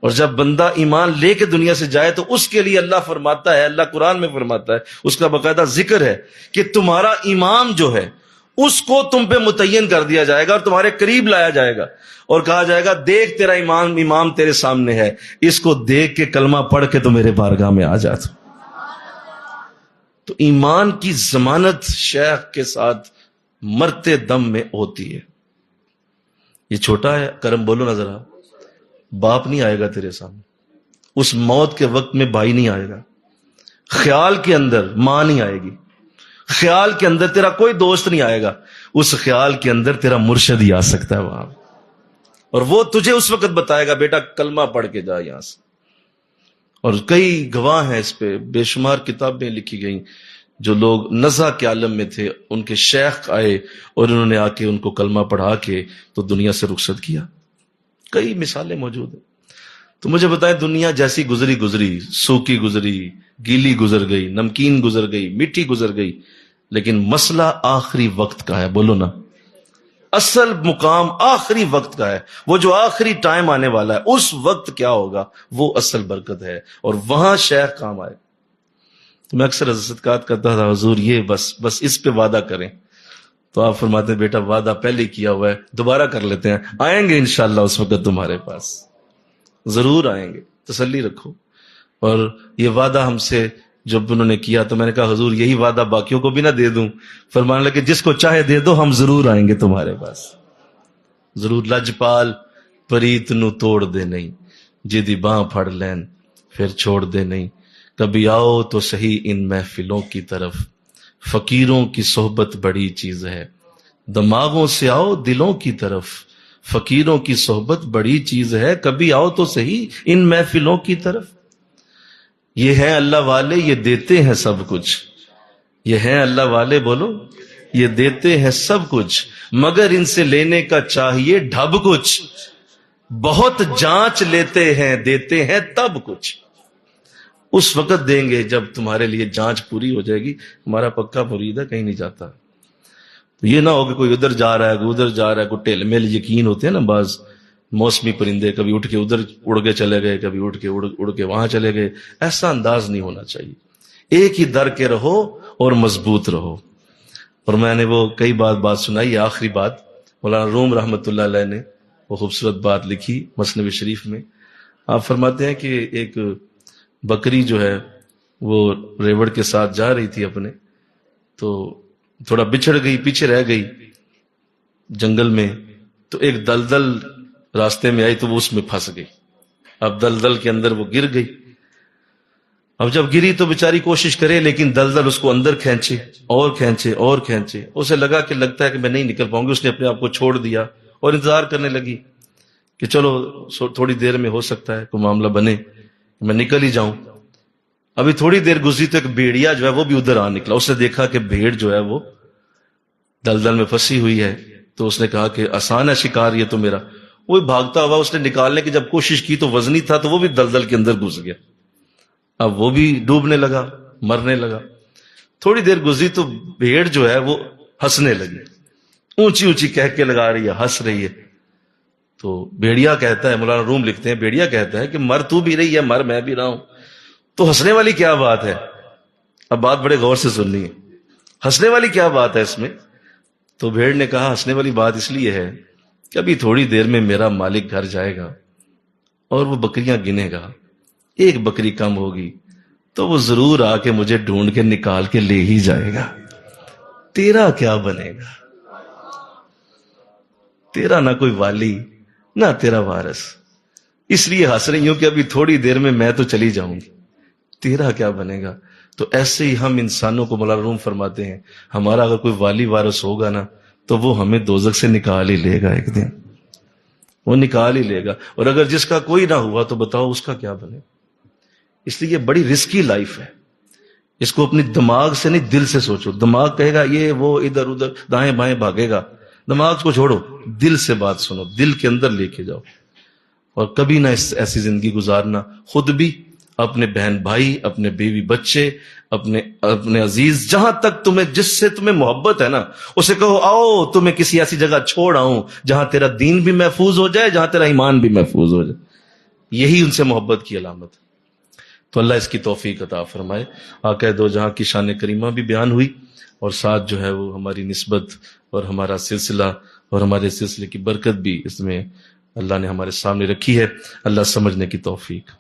اور جب بندہ ایمان لے کے دنیا سے جائے تو اس کے لیے اللہ فرماتا ہے، اللہ قرآن میں فرماتا ہے، اس کا باقاعدہ ذکر ہے کہ تمہارا امام جو ہے اس کو تم پہ متعین کر دیا جائے گا اور تمہارے قریب لایا جائے گا، اور کہا جائے گا دیکھ تیرا امام تیرے سامنے ہے، اس کو دیکھ کے کلمہ پڑھ کے تو میرے بارگاہ میں آ جا۔ تو ایمان کی ضمانت شیخ کے ساتھ مرتے دم میں ہوتی ہے۔ یہ چھوٹا ہے کرم، بولو نا ذرا، باپ نہیں آئے گا تیرے سامنے، اس موت کے وقت میں بھائی نہیں آئے گا، خیال کے اندر ماں نہیں آئے گی، خیال کے اندر تیرا کوئی دوست نہیں آئے گا، اس خیال کے اندر تیرا مرشد ہی آ سکتا ہے وہاں، اور وہ تجھے اس وقت بتائے گا بیٹا کلمہ پڑھ کے جا یہاں سے۔ اور کئی گواہ ہیں اس پہ، بے شمار کتابیں لکھی گئیں، جو لوگ نزع کے عالم میں تھے، ان کے شیخ آئے اور انہوں نے آ کے ان کو کلمہ پڑھا کے تو دنیا سے رخصت کیا۔ کئی مثالیں موجود ہیں۔ تو مجھے بتائیں، دنیا جیسی گزری، سوکھی گزری، گیلی گزر گئی، نمکین گزر گئی، میٹھی گزر گئی، لیکن مسئلہ آخری وقت کا ہے، بولو نا، اصل مقام آخری وقت کا ہے، وہ جو آخری ٹائم آنے والا ہے اس وقت کیا ہوگا، وہ اصل برکت ہے، اور وہاں شیخ کام آئے۔ تو میں اکثر صدقات کرتا تھا، حضور یہ بس اس پہ وعدہ کریں، تو آپ فرماتے ہیں بیٹا وعدہ پہلے کیا ہوا ہے، دوبارہ کر لیتے ہیں، آئیں گے انشاءاللہ اس وقت تمہارے پاس، ضرور آئیں گے، تسلی رکھو۔ اور یہ وعدہ ہم سے جب انہوں نے کیا تو میں نے کہا حضور یہی وعدہ باقیوں کو بھی نہ دے دوں؟ فرمانے لگے جس کو چاہے دے دو، ہم ضرور آئیں گے تمہارے پاس، ضرور۔ لجپال پریت نو توڑ دے نہیں، جدی باں پھڑ لین پھر چھوڑ دے نہیں، کبھی آؤ تو صحیح ان محفلوں کی طرف، فقیروں کی صحبت بڑی چیز ہے، دماغوں سے آؤ دلوں کی طرف، فقیروں کی صحبت بڑی چیز ہے، کبھی آؤ تو صحیح ان محفلوں کی طرف۔ یہ ہیں اللہ والے، یہ دیتے ہیں سب کچھ، یہ ہیں اللہ والے، بولو، یہ دیتے ہیں سب کچھ، مگر ان سے لینے کا چاہیے ڈھب کچھ، بہت جانچ لیتے ہیں دیتے ہیں تب کچھ۔ اس وقت دیں گے جب تمہارے لیے جانچ پوری ہو جائے گی۔ ہمارا پکا مرید ہے، کہیں نہیں جاتا۔ تو یہ نہ ہو کہ کوئی ادھر جا رہا ہے، کوئی ادھر جا رہا ہے، کوئی ٹیل میل یقین ہوتے ہیں نا بعض موسمی پرندے، کبھی اٹھ کے ادھر اڑ کے چلے گئے، کبھی اٹھ کے اڑ کے وہاں چلے گئے۔ ایسا انداز نہیں ہونا چاہیے، ایک ہی در کے رہو اور مضبوط رہو۔ اور میں نے وہ کئی بات سنائی ہے، آخری بات مولانا روم رحمۃ اللہ علیہ نے وہ خوبصورت بات لکھی مثنوی شریف میں۔ آپ فرماتے ہیں کہ ایک بکری جو ہے وہ ریوڑ کے ساتھ جا رہی تھی اپنے، تو تھوڑا بچھڑ گئی، پیچھے رہ گئی جنگل میں، تو ایک دلدل راستے میں آئی تو وہ اس میں پھنس گئی۔ اب دلدل کے اندر وہ گر گئی۔ اب جب گری تو بیچاری کوشش کرے، لیکن دلدل اس کو اندر کھینچے اور کھینچے اور کھینچے، اسے لگتا ہے کہ میں نہیں نکل پاؤں گی۔ اس نے اپنے آپ کو چھوڑ دیا اور انتظار کرنے لگی کہ چلو تھوڑی دیر میں ہو سکتا ہے کوئی معاملہ بنے، میں نکل ہی جاؤں۔ ابھی تھوڑی دیر گزری تو ایک بھیڑیا جو ہے وہ بھی ادھر آ نکلا۔ اس نے دیکھا کہ بھیڑ جو ہے وہ دلدل میں پھنسی ہوئی ہے، تو اس نے کہا کہ آسان ہے شکار یہ تو میرا۔ وہ بھاگتا ہوا اس نے نکالنے کی جب کوشش کی تو وزنی تھا، تو وہ بھی دلدل کے اندر گھس گیا۔ اب وہ بھی ڈوبنے لگا، مرنے لگا۔ تھوڑی دیر گزری تو بھیڑ جو ہے وہ ہنسنے لگی، اونچی اونچی کہہ کے لگا رہی ہے، ہنس رہی ہے۔ تو بھیڑیا کہتا ہے، مولانا روم لکھتے ہیں، بھیڑیا کہتا ہے کہ مر تو بھی رہی ہے، مر میں بھی رہا ہوں، تو ہنسنے والی کیا بات ہے؟ اب بات بڑے غور سے سننی ہے، ہنسنے والی کیا بات ہے اس میں؟ تو بھیڑ نے کہا ہنسنے والی بات اس لیے ہے کہ ابھی تھوڑی دیر میں میرا مالک گھر جائے گا اور وہ بکریاں گنے گا، ایک بکری کم ہوگی تو وہ ضرور آ کے مجھے ڈھونڈ کے نکال کے لے ہی جائے گا، تیرا کیا بنے گا؟ تیرا نہ کوئی والی نہ تیرا وارث، اس لیے ہنس رہی ہوں کہ ابھی تھوڑی دیر میں تو چلی جاؤں گی، تیرا کیا بنے گا؟ تو ایسے ہی ہم انسانوں کو مولانا روم فرماتے ہیں، ہمارا اگر کوئی والی وارث ہوگا نا تو وہ ہمیں دوزخ سے نکال ہی لے گا، ایک دن وہ نکال ہی لے گا۔ اور اگر جس کا کوئی نہ ہوا تو بتاؤ اس کا کیا بنے؟ اس لیے یہ بڑی رسکی لائف ہے، اس کو اپنی دماغ سے نہیں دل سے سوچو۔ دماغ کہے گا یہ وہ ادھر ادھر دائیں بائیں بھاگے گا، دماغ کو چھوڑو، دل سے بات سنو، دل کے اندر لے کے جاؤ۔ اور کبھی نہ ایسی زندگی گزارنا، خود بھی، اپنے بہن بھائی، اپنے بیوی بچے، اپنے عزیز، جہاں تک جس سے تمہیں محبت ہے نا، اسے کہو آؤ تمہیں کسی ایسی جگہ چھوڑ آؤں جہاں تیرا دین بھی محفوظ ہو جائے، جہاں تیرا ایمان بھی محفوظ ہو جائے۔ یہی ان سے محبت کی علامت ہے۔ تو اللہ اس کی توفیق عطا فرمائے۔ آقا دو جہاں کی شان کریمہ بھی بیان ہوئی، اور ساتھ جو ہے وہ ہماری نسبت اور ہمارا سلسلہ اور ہمارے سلسلے کی برکت بھی اس میں اللہ نے ہمارے سامنے رکھی ہے۔ اللہ سمجھنے کی توفیق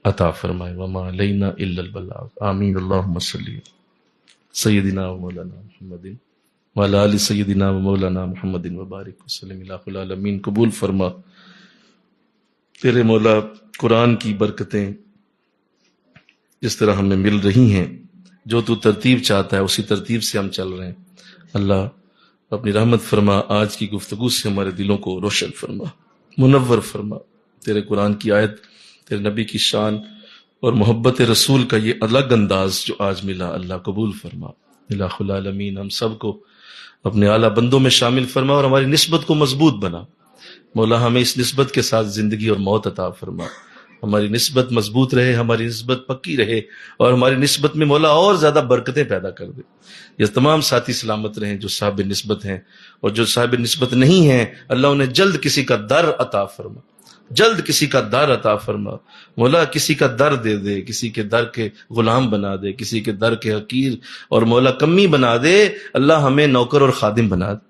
عطا فرمائے۔ وما علینا الا البلاغ۔ آمین۔ اللہم صلی سیدنا و مولانا محمد وعلی آل سیدنا و مولانا محمد وبارک وسلم۔ الہ العالمین قبول فرما۔ تیرے مولا قرآن کی برکتیں جس طرح ہمیں مل رہی ہیں، جو تو ترتیب چاہتا ہے اسی ترتیب سے ہم چل رہے ہیں۔ اللہ اپنی رحمت فرما، آج کی گفتگو سے ہمارے دلوں کو روشن فرما، منور فرما۔ تیرے قرآن کی آیت، تیرے نبی کی شان اور محبت رسول کا یہ الگ انداز جو آج ملا، اللہ قبول فرما۔ الہ العالمین ہم سب کو اپنے اعلیٰ بندوں میں شامل فرما اور ہماری نسبت کو مضبوط بنا۔ مولا ہمیں اس نسبت کے ساتھ زندگی اور موت عطا فرما، ہماری نسبت مضبوط رہے، ہماری نسبت پکی رہے، اور ہماری نسبت میں مولا اور زیادہ برکتیں پیدا کر دے۔ یہ تمام ساتھی سلامت رہیں جو صاحب نسبت ہیں، اور جو صاحب نسبت نہیں ہیں اللہ انہیں جلد کسی کا در عطا فرما، جلد کسی کا در عطا فرما۔ مولا کسی کا در دے دے، کسی کے در کے غلام بنا دے، کسی کے در کے حقیر اور مولا کمی بنا دے، اللہ ہمیں نوکر اور خادم بنا دے۔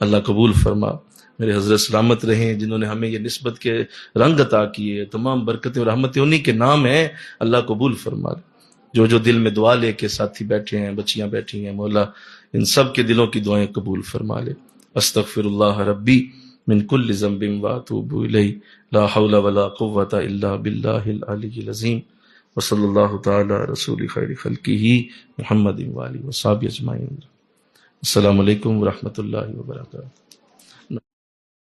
اللہ قبول فرما۔ میرے حضرت سلامت رہیں جنہوں نے ہمیں یہ نسبت کے رنگ عطا کیے، تمام برکتیں اور رحمتیں انہی کے نام ہیں، اللہ قبول فرما۔ جو جو دل میں دعا لے کے ساتھی بیٹھے ہیں، بچیاں بیٹھی ہیں، مولا ان سب کے دلوں کی دعائیں قبول فرما لے۔ استغفر اللہ ربی من کل ذنب واتوب الیہ، لا حول ولا قوۃ الا باللہ العلی العظیم، وصلی اللہ تعالی رسول خیر خلقہ محمد وآلہ وصحبہ اجمعین۔ السلام علیکم ورحمۃ اللہ وبرکاتہ۔